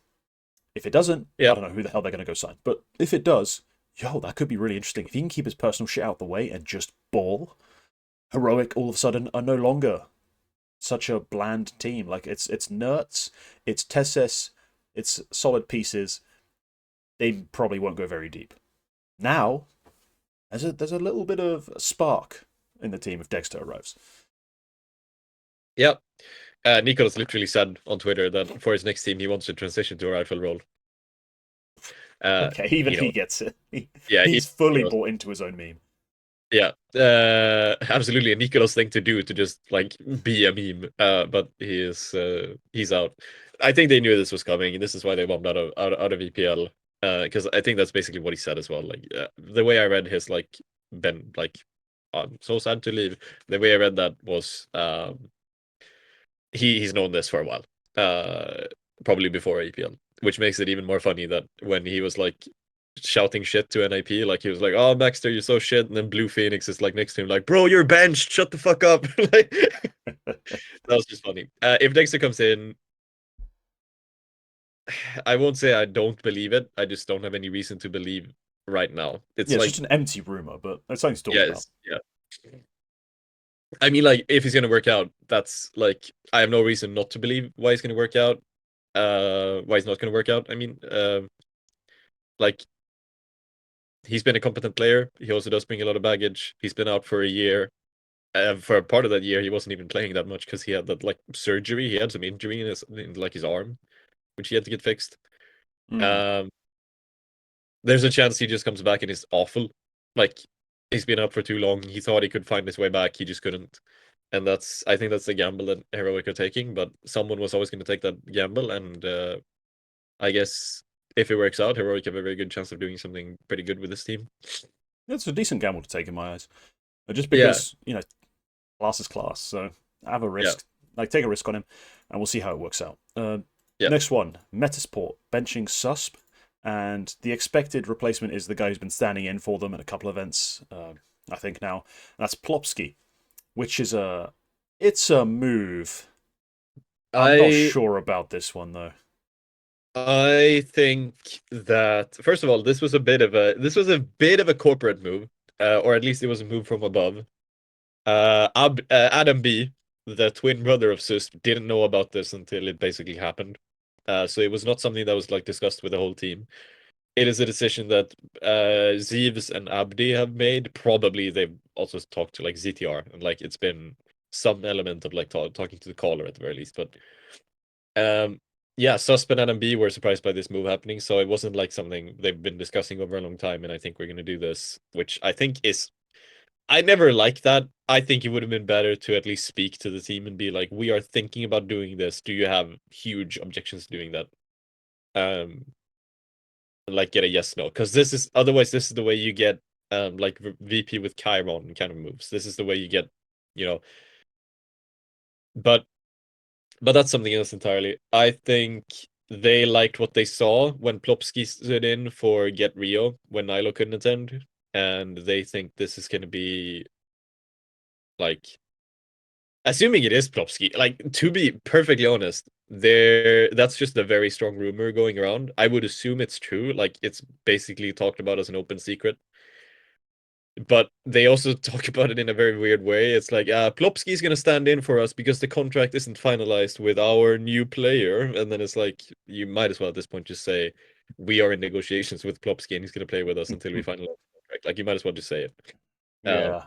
If it doesn't, I Yeah, don't know who the hell they're going to go sign. But if it does, yo, that could be really interesting. If he can keep his personal shit out the way and just ball, Heroic all of a sudden are no longer such a bland team. Like it's Nerds, it's Tesses, it's solid pieces. They probably won't go very deep. Now, there's a little bit of spark in the team if Dexter arrives. yeah. Nicholas literally said on Twitter that for his next team he wants to transition to a rifle role. Okay, even You he know, gets it. yeah, He's fully you know, bought into his own meme. yeah, absolutely a Nicholas thing to do to just like be a meme. But he's out. I think they knew this was coming. This is why they bombed out of EPL. Because I think that's basically what he said as well. Like the way I read his like Ben like I'm so sad to leave. The way I read that was he's known this for a while. Probably before EPL, which makes it even more funny that when he was like shouting shit to NIP, like he was like, "Oh, Baxter, you're so shit," and then Blue Phoenix is like next to him, like, "Bro, you're benched. Shut the fuck up." Like that was just funny. If Dexter comes in, I won't say I don't believe it. I just don't have any reason to believe right now. It's Yeah, it's like, just an empty rumor, but it's something to talk about. yes, yeah. I mean, like, if he's gonna work out, that's like I have no reason not to believe why he's gonna work out. Why he's not gonna work out. I mean, like he's been a competent player. He also does bring a lot of baggage. He's been out for a year. For a part of that year, he wasn't even playing that much because he had that like surgery. He had some injury in like his arm, which he had to get fixed. Hmm. Um, there's a chance he just comes back and is awful. Like he's been out for too long. He thought he could find his way back. He just couldn't. And I think that's the gamble that Heroic are taking. But someone was always going to take that gamble, and I guess if it works out, Heroic have a very good chance of doing something pretty good with this team. It's a decent gamble to take in my eyes. Just Yeah, because, class is class, so have a yeah, risk. Like, take a risk on him, and we'll see how it works out. yeah. Next one, Metasport, benching Susp, and the expected replacement is the guy who's been standing in for them at a couple of events, I think now. And that's Plopsky, which is it's a move. I'm not I sure about this one, though. I think that first of all, this was a bit of a corporate move, or at least it was a move from above. Adam B, the twin brother of Sus, didn't know about this until it basically happened. So it was not something that was like discussed with the whole team. It is a decision that Zeeves and Abdi have made. Probably they've also talked to like ZTR, and like it's been some element of like talking to the caller at the very least. But um, yeah, Suspen and MB were surprised by this move happening, so it wasn't like something they've been discussing over a long time. And I think we're gonna do this, which I think is I never liked that. I think it would have been better to at least speak to the team and be like, "We are thinking about doing this. Do you have huge objections to doing that?" Um, like get a yes no, because this is otherwise this is the way you get like VP with Chiron kind of moves. This is the way you get, you know. But that's something else entirely. I think they liked what they saw when Plopsky stood in for Get Rio when Nilo couldn't attend, and they think this is going to be like assuming it is Plopsky. Like to be perfectly honest, that's just a very strong rumor going around. I would assume it's true. Like it's basically talked about as an open secret. But they also talk about it in a very weird way. It's like, Plopsky's gonna stand in for us because the contract isn't finalized with our new player. And then it's like, you might as well at this point just say, we are in negotiations with Plopsky and he's gonna play with us until we finalize the contract. Like, you might as well just say it. Uh, Yeah.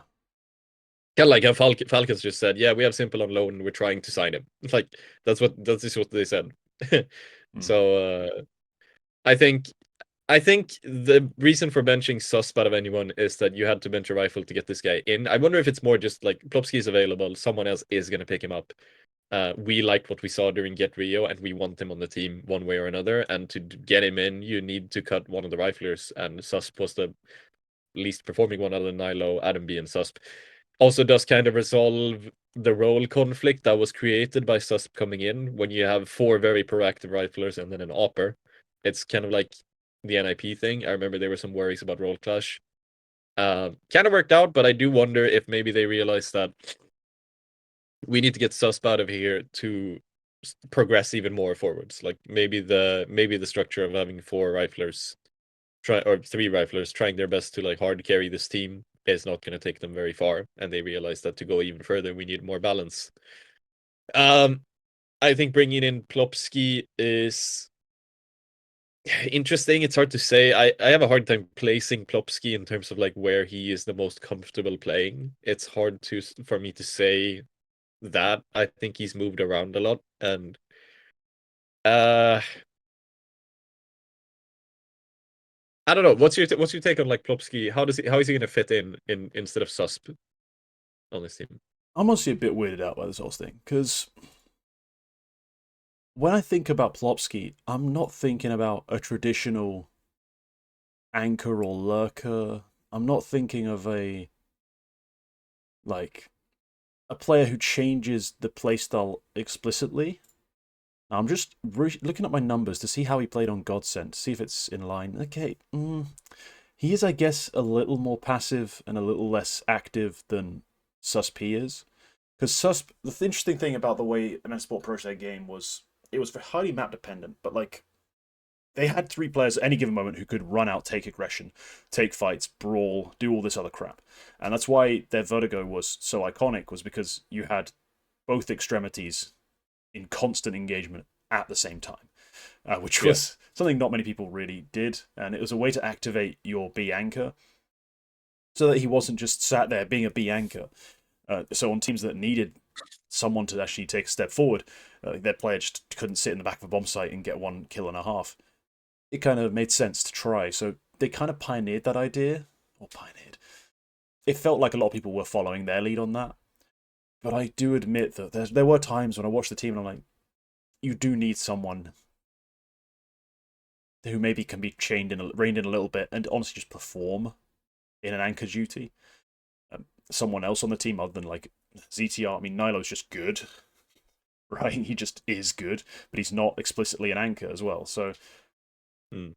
Kind of like how Falcons just said, yeah, we have Simple on loan and we're trying to sign him. Like, that's just what they said. Hmm. So, I think I think the reason for benching Sus out of anyone is that you had to bench a rifle to get this guy in. I wonder if it's more just like Plopsky is available, someone else is going to pick him up. We liked what we saw during Get Rio, and we want him on the team one way or another. And to get him in, you need to cut one of the riflers, and Susp was the least performing one other than Nilo, Adam B, and Susp. Also does kind of resolve the role conflict that was created by Susp coming in when you have four very proactive riflers and then an opper. It's kind of like the NIP thing. I remember there were some worries about role clash. Kind of worked out, but I do wonder if maybe they realized that we need to get Susp out of here to progress even more forwards. Like maybe the structure of having four riflers or three riflers trying their best to like hard carry this team is not going to take them very far, and they realize that to go even further we need more balance. um I think bringing in Plopsky is interesting. It's hard to say. I have a hard time placing Plopsky in terms of like where he is the most comfortable playing. It's hard for me to say that. I think he's moved around a lot, and uh I don't know. What's your take on like Plopsky? How is he going to fit in instead of Susp on this team? I'm honestly a bit weirded out by this whole thing, because when I think about Plopsky, I'm not thinking about a traditional anchor or lurker. I'm not thinking of like a player who changes the playstyle explicitly. I'm just looking at my numbers to see how he played on Godsend, to see if it's in line. Okay, he is, I guess, a little more passive and a little less active than Susp is. Because Susp, the interesting thing about the way Sport approached their game was it was highly map dependent, but like they had three players at any given moment who could run out, take aggression, take fights, brawl, do all this other crap. And that's why their Vertigo was so iconic, was because you had both extremities in constant engagement at the same time. which Yeah. was something not many people really did, and it was a way to activate your B anchor so that he wasn't just sat there being a B anchor. So on teams that needed someone to actually take a step forward, their player just couldn't sit in the back of a bomb site and get one kill and a half. It kind of made sense to try. So they kind of pioneered that idea, or pioneered. It felt like a lot of people were following their lead on that. But I do admit that there were times when I watched the team and I'm like, you do need someone who maybe can be reined in a little bit and honestly just perform in an anchor duty. Someone else on the team other than like ZTR. I mean, Nilo's just good, right? He just is good, but he's not explicitly an anchor as well. So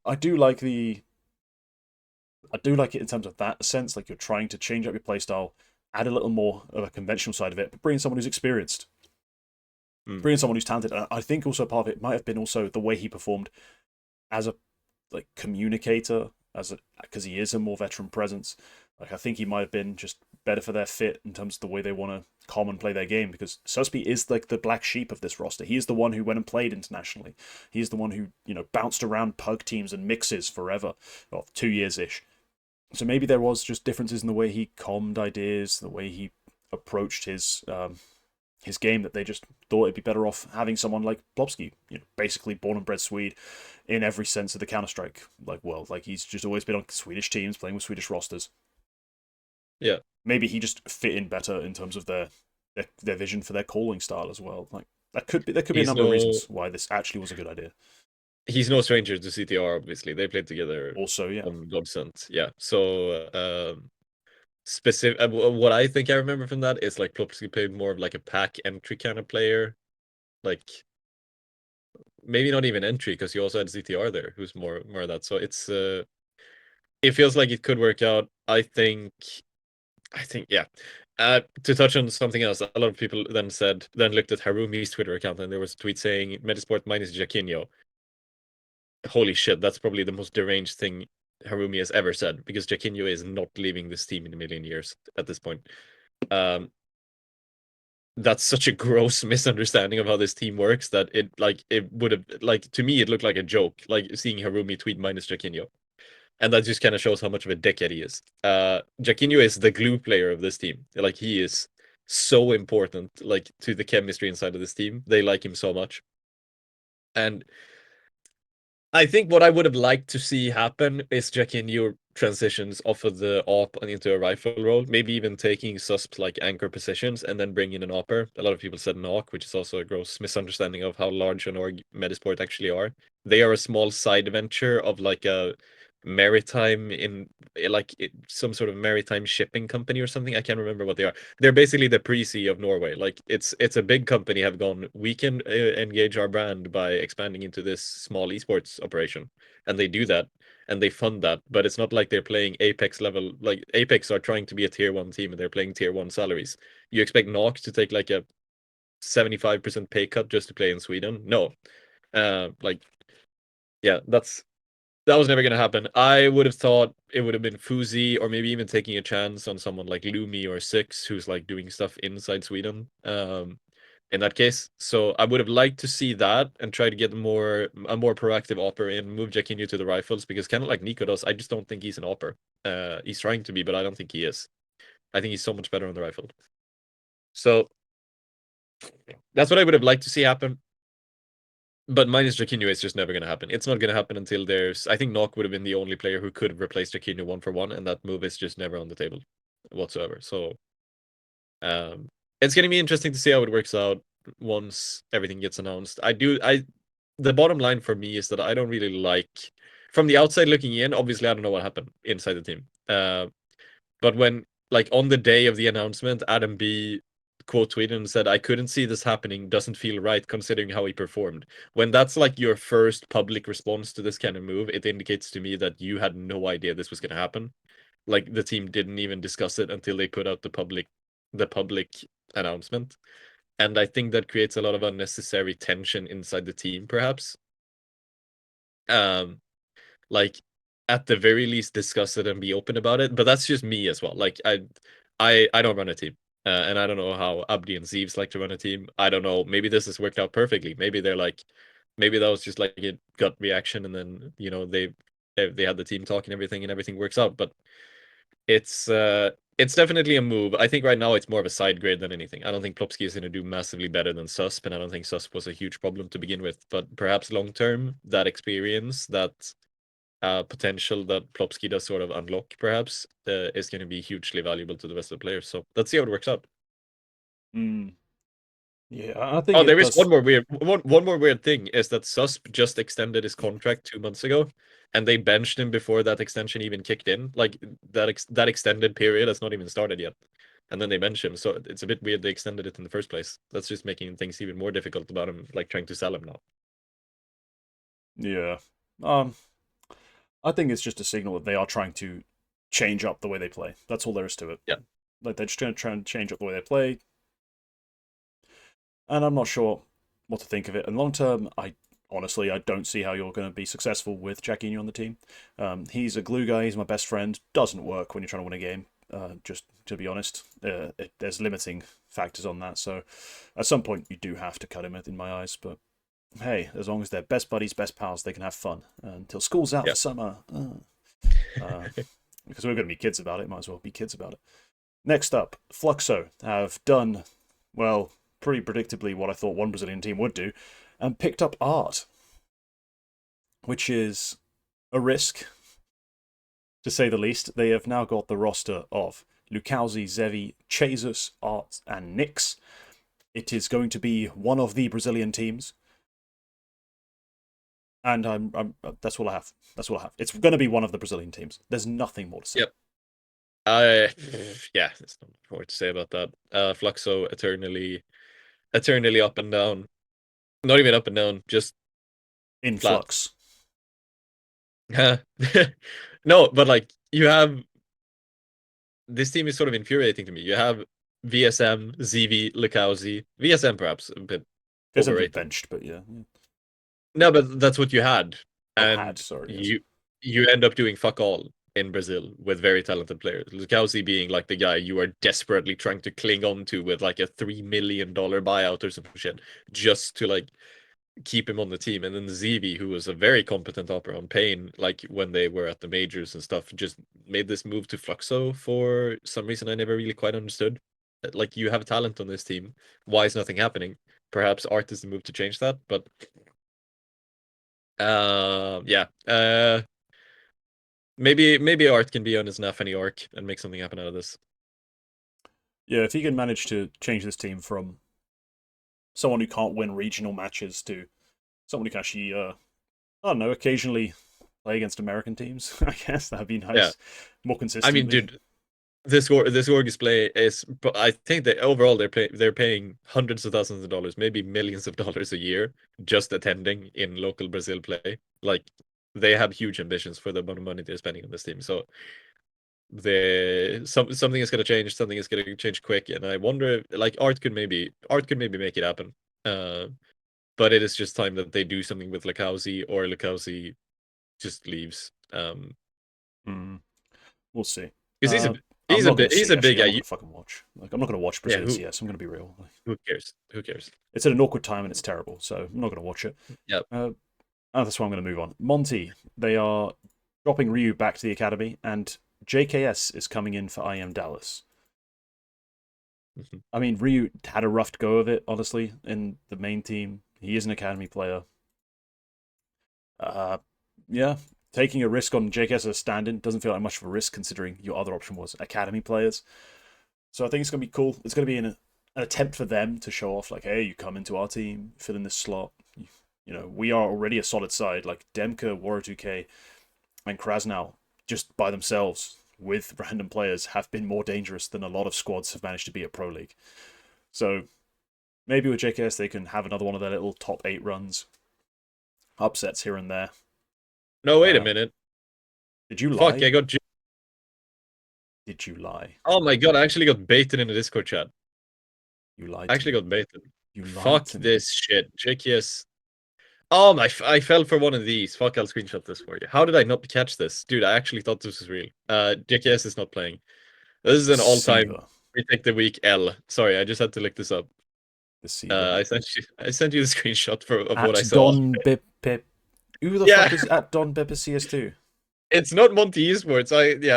I do like it in terms of that sense. Like you're trying to change up your playstyle, add a little more of a conventional side of it, but bring in someone who's experienced, bring in someone who's talented. And I think also part of it might have been also the way he performed as a like communicator, because he is a more veteran presence. Like I think he might have been just better for their fit in terms of the way they want to come and play their game. Because Susby is like the black sheep of this roster. He is the one who went and played internationally. He is the one who bounced around pug teams and mixes forever, well, 2 years ish. So maybe there was just differences in the way he commed ideas, the way he approached his game, that they just thought it'd be better off having someone like Plopsky, basically born and bred Swede in every sense of the Counter Strike world. Like he's just always been on Swedish teams, playing with Swedish rosters. Yeah. Maybe he just fit in better in terms of their vision for their calling style as well. Like there could be a number of reasons why this actually was a good idea. He's no stranger to CTR, obviously. They played together Also, yeah. on Godsent. Yeah. So specific what I think I remember from that is like Plopsky played more of like a pack entry kind of player. Like maybe not even entry, because you also had ZTR there, who's more of that. So it feels like it could work out. I think yeah. To touch on something else, a lot of people then looked at Harumi's Twitter account, and there was a tweet saying Metasport minus Jaquinho. Holy shit, that's probably the most deranged thing Harumi has ever said, because Jaquinho is not leaving this team in a million years at this point. That's such a gross misunderstanding of how this team works that it would have, like, to me it looked like a joke, like seeing Harumi tweet minus Jaquinho. And that just kind of shows how much of a dickhead he is. Jaquinho is the glue player of this team. Like, he is so important, like, to the chemistry inside of this team. They like him so much. And I think what I would have liked to see happen is Jaquinho transitions off of the AWP and into a rifle role, maybe even taking susp like anchor positions and then bring in an AWPer. A lot of people said knock, which is also a gross misunderstanding of how large an org Metasport actually are. They are a small side venture of like a maritime some sort of maritime shipping company or something. I can't remember what they are. They're basically the Prezi of Norway. Like it's a big company, have gone, we can engage our brand by expanding into this small esports operation, and they do that and they fund that. But it's not like they're playing Apex level. Like Apex are trying to be a tier 1 team and they're playing tier 1 salaries. You expect Knock to take like a 75% pay cut just to play in Sweden? No. Like, yeah, that was never going to happen. I would have thought it would have been Fuzi, or maybe even taking a chance on someone like Lumi or Six, who's like doing stuff inside Sweden. In that case, so I would have liked to see that and try to get a more proactive opper in, move Jaquinho to the rifles, because kind of like Nico does, I just don't think he's an opper. He's trying to be, but I don't think he is. I think he's so much better on the rifle. So that's what I would have liked to see happen. But minus Jaquinho, it's just never going to happen. It's not going to happen until there's... I think Knock would have been the only player who could have replaced Jaquinho 1-for-1, and that move is just never on the table whatsoever. So it's going to be interesting to see how it works out once everything gets announced. The bottom line for me is that I don't really like... From the outside looking in, obviously I don't know what happened inside the team. But when, like, on the day of the announcement, Adam B quote tweeted and said, I couldn't see this happening, doesn't feel right considering how he performed. When that's like your first public response to this kind of move, it indicates to me that you had no idea this was going to happen. Like, the team didn't even discuss it until they put out the public announcement. And I think that creates a lot of unnecessary tension inside the team, perhaps. Like, at the very least, discuss it and be open about it. But that's just me as well. Like, I don't run a team. And I don't know how Abdi and Zeeves like to run a team. I don't know. Maybe this has worked out perfectly. Maybe they're like, Maybe that was just like a gut reaction, and then they had the team talk and everything works out. But it's it's definitely a move. I think right now it's more of a side grade than anything. I don't think Plopsky is going to do massively better than Susp, and I don't think Susp was a huge problem to begin with. But perhaps long term, that experience, that potential that Plopsky does sort of unlock, perhaps, is going to be hugely valuable to the rest of the players. So let's see how it works out. Mm. Yeah, I think Oh, it there is does. one more weird thing is that Susp just extended his contract 2 months ago, and they benched him before that extension even kicked in. Like that extended period has not even started yet, and then they bench him. So it's a bit weird they extended it in the first place. That's just making things even more difficult about him, like trying to sell him now. Yeah. Um, I think it's just a signal that they are trying to change up the way they play. That's all there is to it. Yeah, Like they're just going to try and change up the way they play, and I'm not sure what to think of it. And long term, I honestly I don't see how you're going to be successful with Jacquinho on the team. He's a glue guy. He's my best friend. Doesn't work when you're trying to win a game. Just to be honest, there's limiting factors on that. So at some point you do have to cut him in my eyes. But hey, as long as they're best buddies, best pals, they can have fun until school's out yeah. for summer. Because we're going to be kids about it, might as well be kids about it. Next up, Fluxo have done, well, pretty predictably what I thought one Brazilian team would do, and picked up Art, which is a risk, to say the least. They have now got the roster of Lukauzi, Zevi, Jesus, Art, and Nix. It is going to be one of the Brazilian teams, and that's all I have. That's all I have. It's going to be one of the Brazilian teams. There's nothing more to say. Yep. I yeah, there's not much more to say about that. Fluxo eternally up and down. Not even up and down, just In flat. flux. No, but like you have this team is sort of infuriating to me. You have VSM, ZV, Lukauzi, VSM perhaps a bit There's been overrated. benched, but yeah. No, but that's what you had, Oh, had, and sorry, yes. you end up doing fuck all in Brazil with very talented players. Lukauzi being like the guy you are desperately trying to cling on to with like a $3 million buyout or some shit just to like keep him on the team. And then ZV, who was a very competent opera on Pain, like when they were at the majors and stuff, just made this move to Fluxo for some reason I never really quite understood. Like you have talent on this team. Why is nothing happening? Perhaps Art is the move to change that, but yeah. Maybe Art can be on his Nafany arc and make something happen out of this. Yeah, if he can manage to change this team from someone who can't win regional matches to someone who can actually, I don't know, occasionally play against American teams, I guess that'd be Yeah. nice. More I mean, consistently. dude, this org display is, but I think that overall they're paying hundreds of thousands of dollars, maybe millions of dollars a year just attending in local Brazil play. Like they have huge ambitions for the amount of money they're spending on this team. So something is gonna change, something is gonna change quick, and I wonder if, like Art could maybe make it happen. But it is just time that they do something with Lukauzi or Lukauzi just leaves. Mm, we'll see. Because I'm not going to he's see, a big actually. I'm guy. not going to fucking watch. Like, I'm not going to watch Yeah, Brazilian CS. I'm going to be real. Like, who cares? Who cares? it's at an awkward time and it's terrible, so I'm not going to watch it. Yeah. That's why I'm going to move on. Monty, they are dropping Ryu back to the academy, and JKS is coming in for IM Dallas. Mhm. I mean, Ryu had a rough go of it, honestly, in the main team. He is an academy player. Uh, yeah, taking a risk on JKS as a stand-in doesn't feel like much of a risk considering your other option was academy players. So I think it's going to be cool. It's going to be an attempt for them to show off, like, hey, you come into our team, fill in this slot. You know, we are already a solid side. Like Demka, War2K, and Krasnau, just by themselves with random players, have been more dangerous than a lot of squads have managed to be at Pro League. So maybe with JKS they can have another one of their little top 8 runs, upsets here and there. No, wait a minute. Did you Fuck, lie? I got. Did you lie? Oh my god, I actually got baited in the Discord chat. You lied I to actually me. got baited. You lied Fuck to me. this shit. JKS. Oh my! I fell for one of these. Fuck, I'll screenshot this for you. How did I not catch this, dude? I actually thought this was real. JKS is not playing. This is an all-time Deceiver. retake the week L. Sorry, I just had to look this up. Let's see them. I sent you the screenshot of what I At saw. Don Bip Pip. Who the Yeah, fuck is at Don Bip CS2? it's not Monty Esports.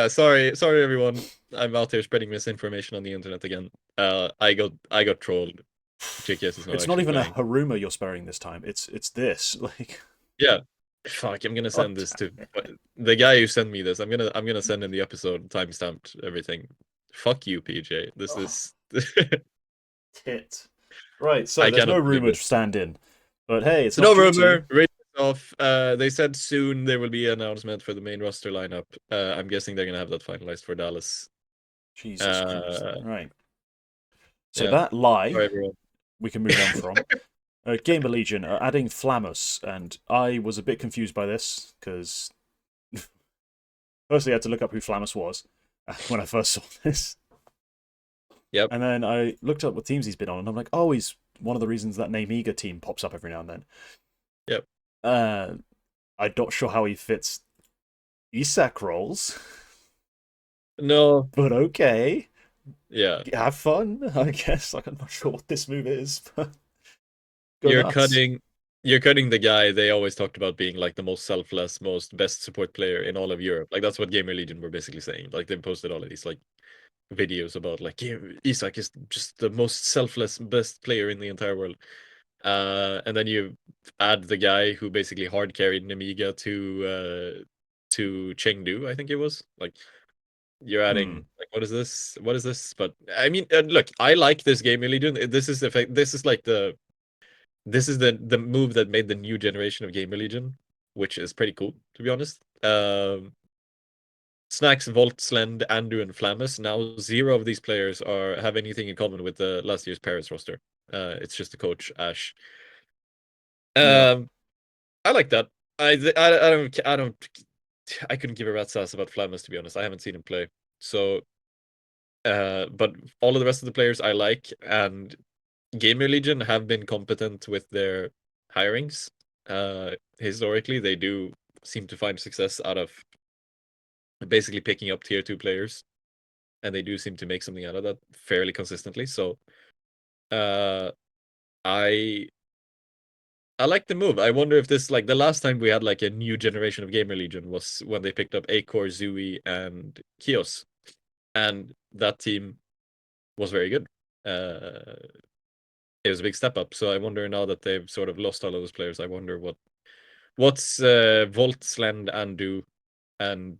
Sorry everyone. I'm out there spreading misinformation on the internet again. I got trolled. JKS is not It's not actually even a playing. Haruma you're sparing this time. It's this. Like, Yeah. Fuck, I'm gonna god send this to damn it. the guy who sent me this. I'm gonna send in the episode timestamped everything. Fuck you, PJ. This Oh, is tit. Right, so I there's no cannot believe rumor this. to stand in. But hey, it's not No GT. rumor. Race off. They said soon there will be an announcement for the main roster lineup. I'm guessing they're gonna have that finalized for Dallas. Jesus Christ. Uh, Right. So yeah. that lie Sorry, everyone. we can move on from. Gamer Legion are adding Flamus, and I was a bit confused by this because firstly I had to look up who Flamus was when I first saw this, Yep. and then I looked up what teams he's been on, and I'm like, oh, he's one of the reasons that Namiga team pops up every now and then. Yep. I'm not sure how he fits Isak roles, No. but okay, Yeah. have fun, I guess. Like, I'm not sure what this move is, but go You're nuts. cutting you're cutting the guy they always talked about being like the most selfless, most best support player in all of Europe. Like that's what Gamer Legion were basically saying. Like they posted all of these like videos about like yeah, Isak is just the most selfless, best player in the entire world. And then you add the guy who basically hard carried Namiga to Chengdu, I think it was. Like you're Hmm. adding like what is this? What is this? But I mean, look, I like this Gamer Legion. This is like the move that made the new generation of Gamer Legion, which is pretty cool to be honest. Snacks, Volt, Slend, Andu, and Flammus. Now, zero of these players have anything in common with the last year's Paris roster. It's just the coach Ash. Yeah. Um, I like that. I couldn't give a rat's ass about Flammus to be honest. I haven't seen him play. So, but all of the rest of the players I like, and Gamer Legion have been competent with their hirings. Historically, they do seem to find success out of basically picking up tier 2 players, and they do seem to make something out of that fairly consistently. So, uh, I I like the move. I wonder if this like the last time we had like a new generation of Gamer Legion was when they picked up Acor, Zooey, and Kios, and that team was very good. It was a big step up. So I wonder now that they've sort of lost all of those players. I wonder what's Volt, Slend, Andu, and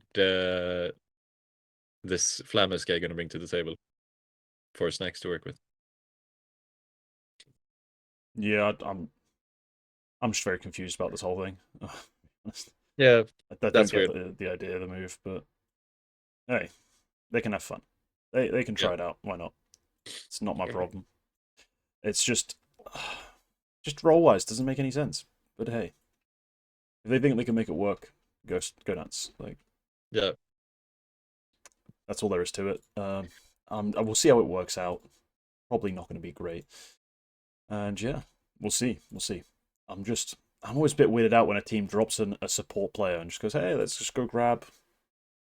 this Flammus guy going to bring to the table for Snacks to work with. Yeah, I'm just very confused about this whole thing. Yeah, I don't that's get weird. the idea of the move, but hey, they can have fun. They can Yeah. try it out. Why not? It's not my problem. It's just role wise doesn't make any sense. But hey, if they think they can make it work, go nuts. Like Yeah. that's all there is to it. I will see how it works out. Probably not going to be great. And yeah, we'll see. We'll see. I'm always a bit weirded out when a team drops a support player and just goes, hey, let's just go grab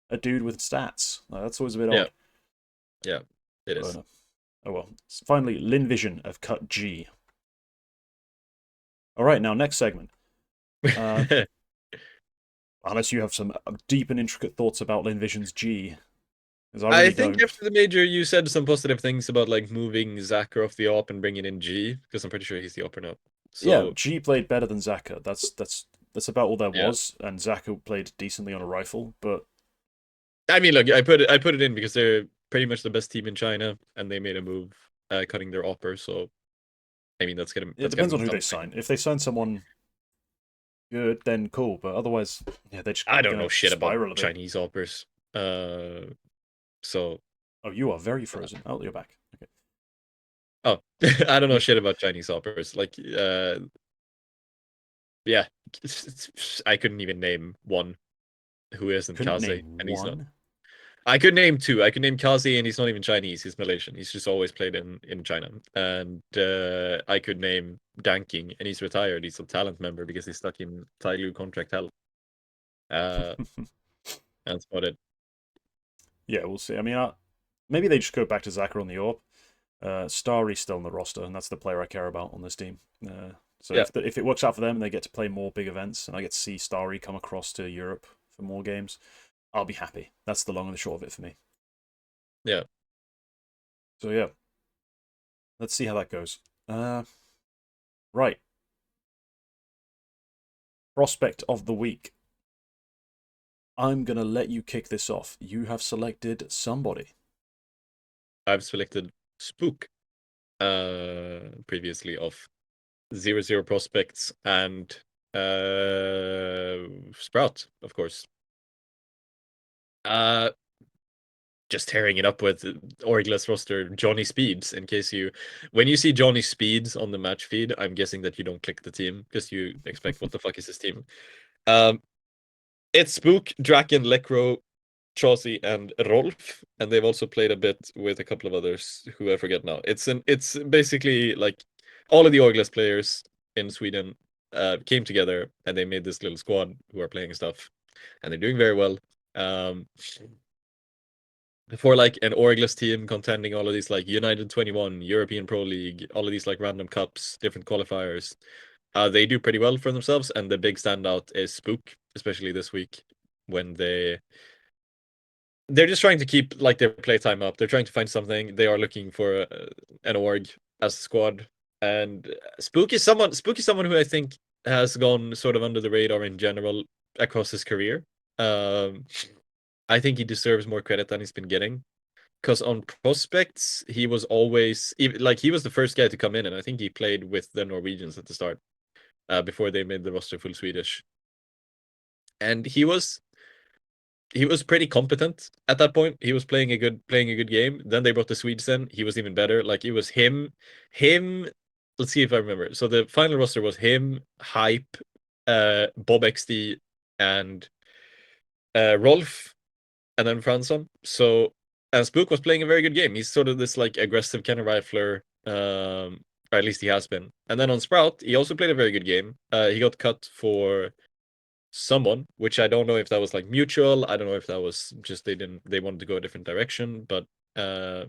a dude with stats. Like, that's always a bit Yeah. odd. Yeah. It is. But, oh well. Finally, Linvision have cut G. All right, now next segment. Unless you have some deep and intricate thoughts about Linvision's G, because I I really think don't. after the major, you said some positive things about like moving Zachar off the op and bringing in G because I'm pretty sure he's the opper now. Yeah, So G played better than Zaka. That's about all there yeah, was, and Zaka played decently on a rifle, but I mean, look, I put it in because they're pretty much the best team in China, and they made a move, cutting their opper. So I mean, it that's kind depends of on a who they dumb sign. thing. If they sign someone good, then cool. But otherwise, yeah, they're just I don't know gonna shit about spiral a bit. Chinese oppers. So Oh, you are very uh, frozen. Oh, you're back. Okay. oh, I don't know Yeah. shit about Chinese oppers. Like, yeah, I couldn't even name one who isn't Couldn't Kaze, name and he's not. one. I could name two. I could name Kazi, and he's not even Chinese. He's Malaysian. He's just always played in China. And I could name Danking, and he's retired. He's a talent member because he's stuck in Tyloo contract hell. Uh, that's about it. Yeah, we'll see. I mean, maybe they just go back to Zaka on the AWP. Starry's still on the roster, and that's the player I care about on this team. So Yeah, if it works out for them and they get to play more big events, and I get to see Starry come across to Europe for more games, I'll be happy. That's the long and the short of it for me. yeah. So yeah, let's see how that goes. Right, prospect of the week. I'm gonna let you kick this off. You have selected somebody. I've selected Spook previously of 0-0 prospects and Sprout, of course. Uh, just tearing it up with Orgla's roster, Johnny Speeds. In case when you see Johnny Speeds on the match feed, I'm guessing that you don't click the team because you expect, what the fuck is this team? Um, it's Spook, Draken, Lekro, Chaucy, and Rolf, and they've also played a bit with a couple of others who I forget now. It's basically like all of the Orglas players in Sweden came together and they made this little squad who are playing stuff, and they're doing very well. Um, for like an Orglas team contending all of these like United 21, European Pro League, all of these like random cups, different qualifiers. They do pretty well for themselves, and the big standout is Spook, especially this week when they're just trying to keep like their playtime up. They're trying to find something. They are looking for an org as a squad, and Spook is someone who I think has gone sort of under the radar in general across his career. Um, I think he deserves more credit than he's been getting. Because on prospects, he was always like he was the first guy to come in, and I think he played with the Norwegians at the start, before they made the roster full Swedish. And he was pretty competent at that point. He was playing a good game. Then they brought the Swedes in. He was even better. Like it was him. Let's see if I remember. So the final roster was him, Hype, Bob XD, and Rolf, and then Fransson. So and Spook was playing a very good game. He's sort of this like aggressive kind of rifler, or at least he has been. And then on Sprout, he also played a very good game. He got cut for someone, which I don't know if that was like mutual. I don't know if that was just they wanted to go a different direction. But uh,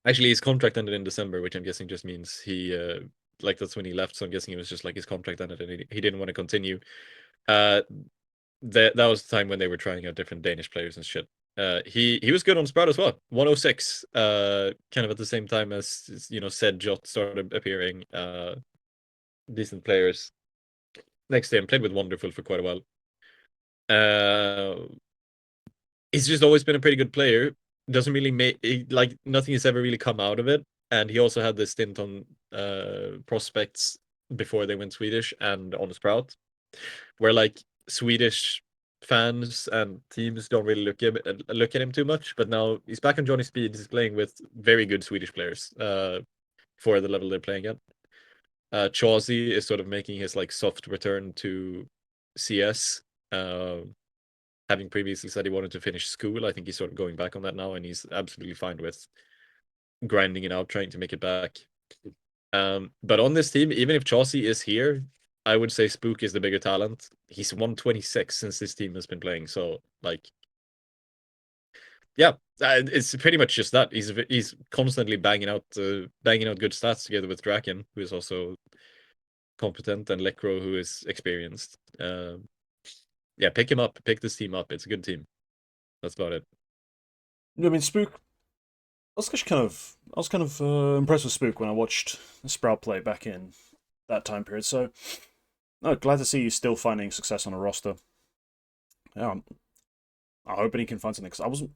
actually, his contract ended in December, which I'm guessing just means he like that's when he left. So I'm guessing it was just like his contract ended and he didn't want to continue. Uh, that was the time when they were trying out different Danish players and shit. He was good on Sprout as well. 106, kind of at the same time as said Jot started appearing. Decent players next to him. Played with Wonderful for quite a while. Uh, he's just always been a pretty good player. Doesn't really make like nothing has ever really come out of it. And he also had this stint on prospects before they went Swedish and on Sprout, where like Swedish fans and teams don't really look at him too much. But now he's back on Johnny Speed. He's playing with very good Swedish players for the level they're playing at. Chauzy is sort of making his like soft return to CS. Having previously said he wanted to finish school, I think he's sort of going back on that now, and he's absolutely fine with grinding it out, trying to make it back. But on this team, even if Chaucy is here, I would say Spook is the bigger talent. He's 126 since this team has been playing, so like, yeah, it's pretty much just that. He's constantly banging out good stats together with Draken, who is also competent, and Lekro, who is experienced. Yeah, pick him up, pick this team up. It's a good team. That's about it. I mean, Spook. I was kind of impressed with Spook when I watched Sprout play back in that time period. So, no, glad to see he's still finding success on a roster. Yeah, I'm hoping he can find something because I wasn't.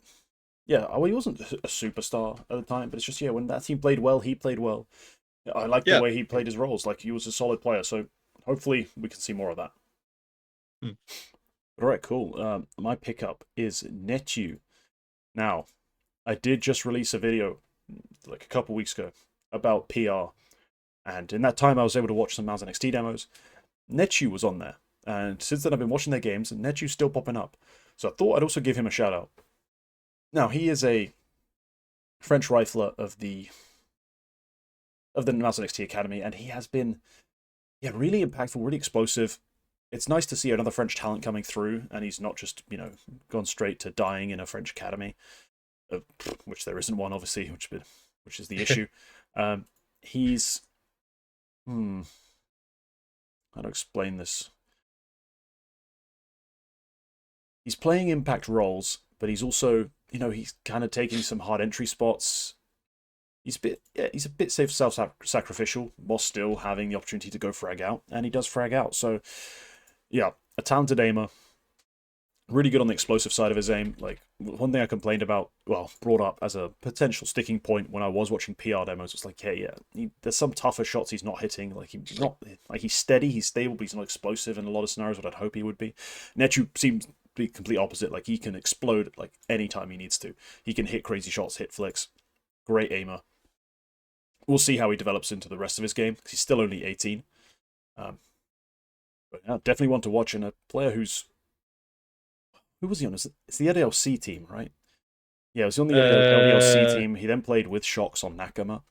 Yeah, well, he wasn't a superstar at the time, but it's just when that team played well, he played well. I liked the Yeah. way he played his roles. Like he was a solid player. So hopefully we can see more of that. Hmm. All right, cool. My pickup is Netu. Now, I did just release a video like a couple weeks ago about PR, and in that time I was able to watch some Mouse NXT demos. Netu was on there, and since then I've been watching their games, and Netu's still popping up. So I thought I'd also give him a shout out. Now he is a French rifler of the Mouse NXT Academy, and he has been really impactful, really explosive. It's nice to see another French talent coming through, and he's not just gone straight to dying in a French academy. which there isn't one, obviously, which is the issue. He's how to explain this? He's playing impact roles, but he's also, he's kind of taking some hard entry spots. He's a bit self-sacrificial while still having the opportunity to go frag out, and he does frag out. So, yeah, a talented aimer, really good on the explosive side of his aim. Like, one thing I complained about, well, brought up as a potential sticking point when I was watching PR demos, was like, hey, yeah, there's some tougher shots he's not hitting. Like, he's steady, he's stable, but he's not explosive in a lot of scenarios. What I'd hope he would be. Nechu seems to be complete opposite. Like, he can explode like any time he needs to. He can hit crazy shots, hit flicks. Great aimer. We'll see how he develops into the rest of his game, because he's still only 18. But yeah, definitely one to watch, and a player who's... Who was he on? It's the LDLC team, right? Yeah, it was on the LDLC team. He then played with Shocks on Nakama.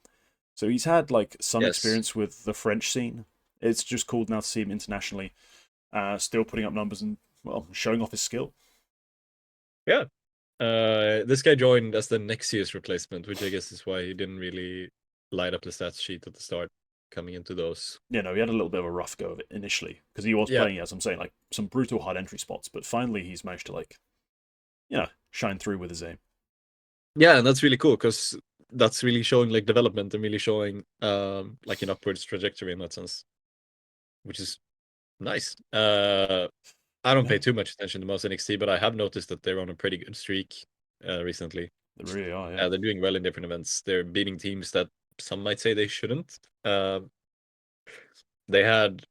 So he's had like some experience with the French scene. It's just cool now to see him internationally, still putting up numbers and, well, showing off his skill. Yeah. This guy joined as the next year's replacement, which I guess is why he didn't really light up the stats sheet at the start coming into those. Yeah, no, he had a little bit of a rough go of it initially, because he was playing, as I'm saying, like some brutal hard entry spots, but finally he's managed to, like, shine through with his aim. Yeah, and that's really cool, because that's really showing like development and really showing like an upwards trajectory in that sense, which is nice. I don't pay too much attention to most NXT, but I have noticed that they're on a pretty good streak recently. They really are, yeah. They're doing well in different events. They're beating teams that some might say they shouldn't. They had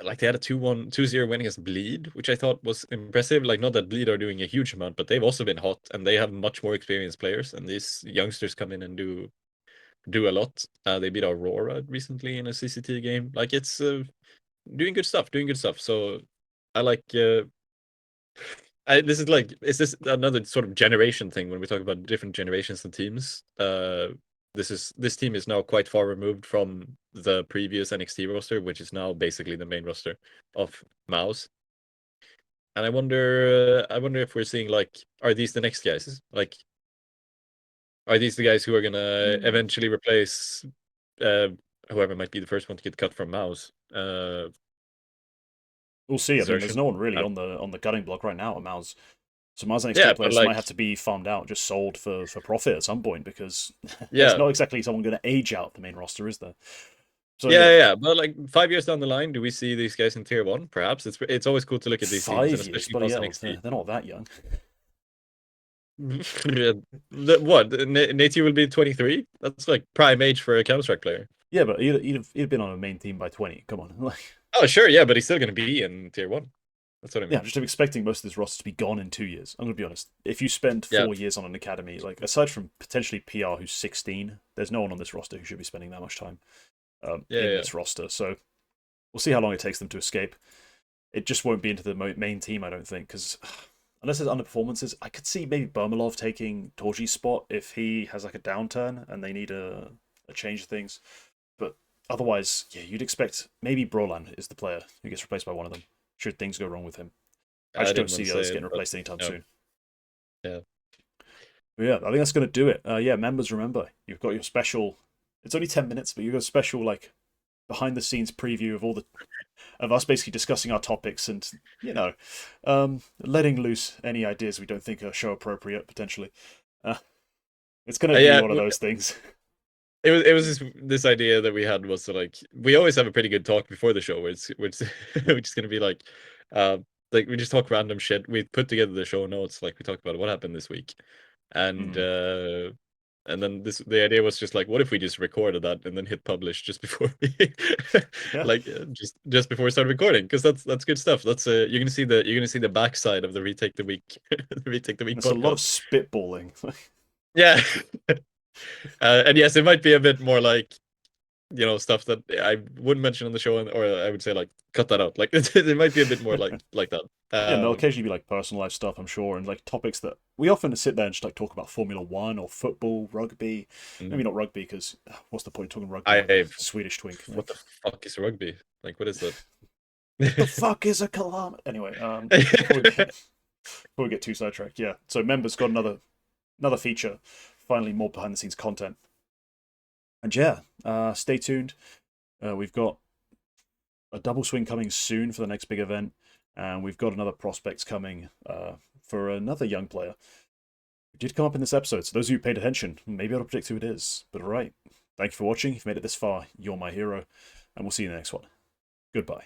a 2-0 win against Bleed, which I thought was impressive. Like, not that Bleed are doing a huge amount, but they've also been hot, and they have much more experienced players, and these youngsters come in and do a lot. They beat Aurora recently in a CCT game. Like, it's doing good stuff. So I like is this another sort of generation thing when we talk about different generations and teams? This team is now quite far removed from the previous NXT roster, which is now basically the main roster of Mouse. And I wonder if we're seeing, like, are these the next guys? Like, are these the guys who are gonna eventually replace whoever might be the first one to get cut from Mouse? We'll see. I mean, there's no one really on the cutting block right now at Mouse. So Mars NXT yeah, players like, might have to be farmed out, just sold for profit at some point, because there's not exactly someone going to age out the main roster, is there? So, yeah. But like 5 years down the line, do we see these guys in tier 1? Perhaps it's always cool to look at these teams, and especially Mars NXT. They're not that young. What? Nate will be 23? That's like prime age for a Counter-Strike player. Yeah, but he'd have been on a main team by 20. Come on. Oh, sure, yeah, but he's still going to be in tier 1. That's what I mean. Yeah, I'm just expecting most of this roster to be gone in 2 years. I'm going to be honest. If you spend 4 years on an academy, like, aside from potentially PR, who's 16, there's no one on this roster who should be spending that much time in this roster. So we'll see how long it takes them to escape. It just won't be into the main team, I don't think, because unless there's underperformances, I could see maybe Bermalov taking Torji's spot if he has like a downturn and they need a change of things. But otherwise, yeah, you'd expect maybe Broland is the player who gets replaced by one of them, should things go wrong with him. I just don't see the others getting replaced anytime soon. Yeah. But yeah, I think that's going to do it. Yeah, members, remember, you've got your special... It's only 10 minutes, but you've got a special, like, behind-the-scenes preview of us basically discussing our topics and, letting loose any ideas we don't think are show appropriate, potentially. It's going to be one of those things. It was this idea that we had was to, like, we always have a pretty good talk before the show, which is going to be like we just talk random shit. We put together the show notes, like we talk about what happened this week, and then the idea was just like, what if we just recorded that and then hit publish just before we like just before we start recording, because that's good stuff. That's you're gonna see the backside of the Retake the Week the Retake the Week. It's a lot of spitballing. Yeah. And yes, it might be a bit more like, stuff that I wouldn't mention on the show, or I would say, like, cut that out. Like, it might be a bit more like that. Yeah, and there'll occasionally be like personal life stuff, I'm sure, and like topics that we often sit there and just like talk about Formula 1 or football, rugby. Maybe not rugby, because what's the point talking rugby? Swedish twink. What the fuck is rugby? Like, what is that? What the fuck is a kilometer? Anyway, before we get too sidetracked, yeah. So members got another another feature. Finally, more behind the scenes content. And yeah, stay tuned. We've got a double swing coming soon for the next big event, and we've got another prospects coming for another young player who did come up in this episode. So those of you who paid attention, maybe I'll predict who it is. But alright, thank you for watching. If you've made it this far, you're my hero, and we'll see you in the next one. Goodbye.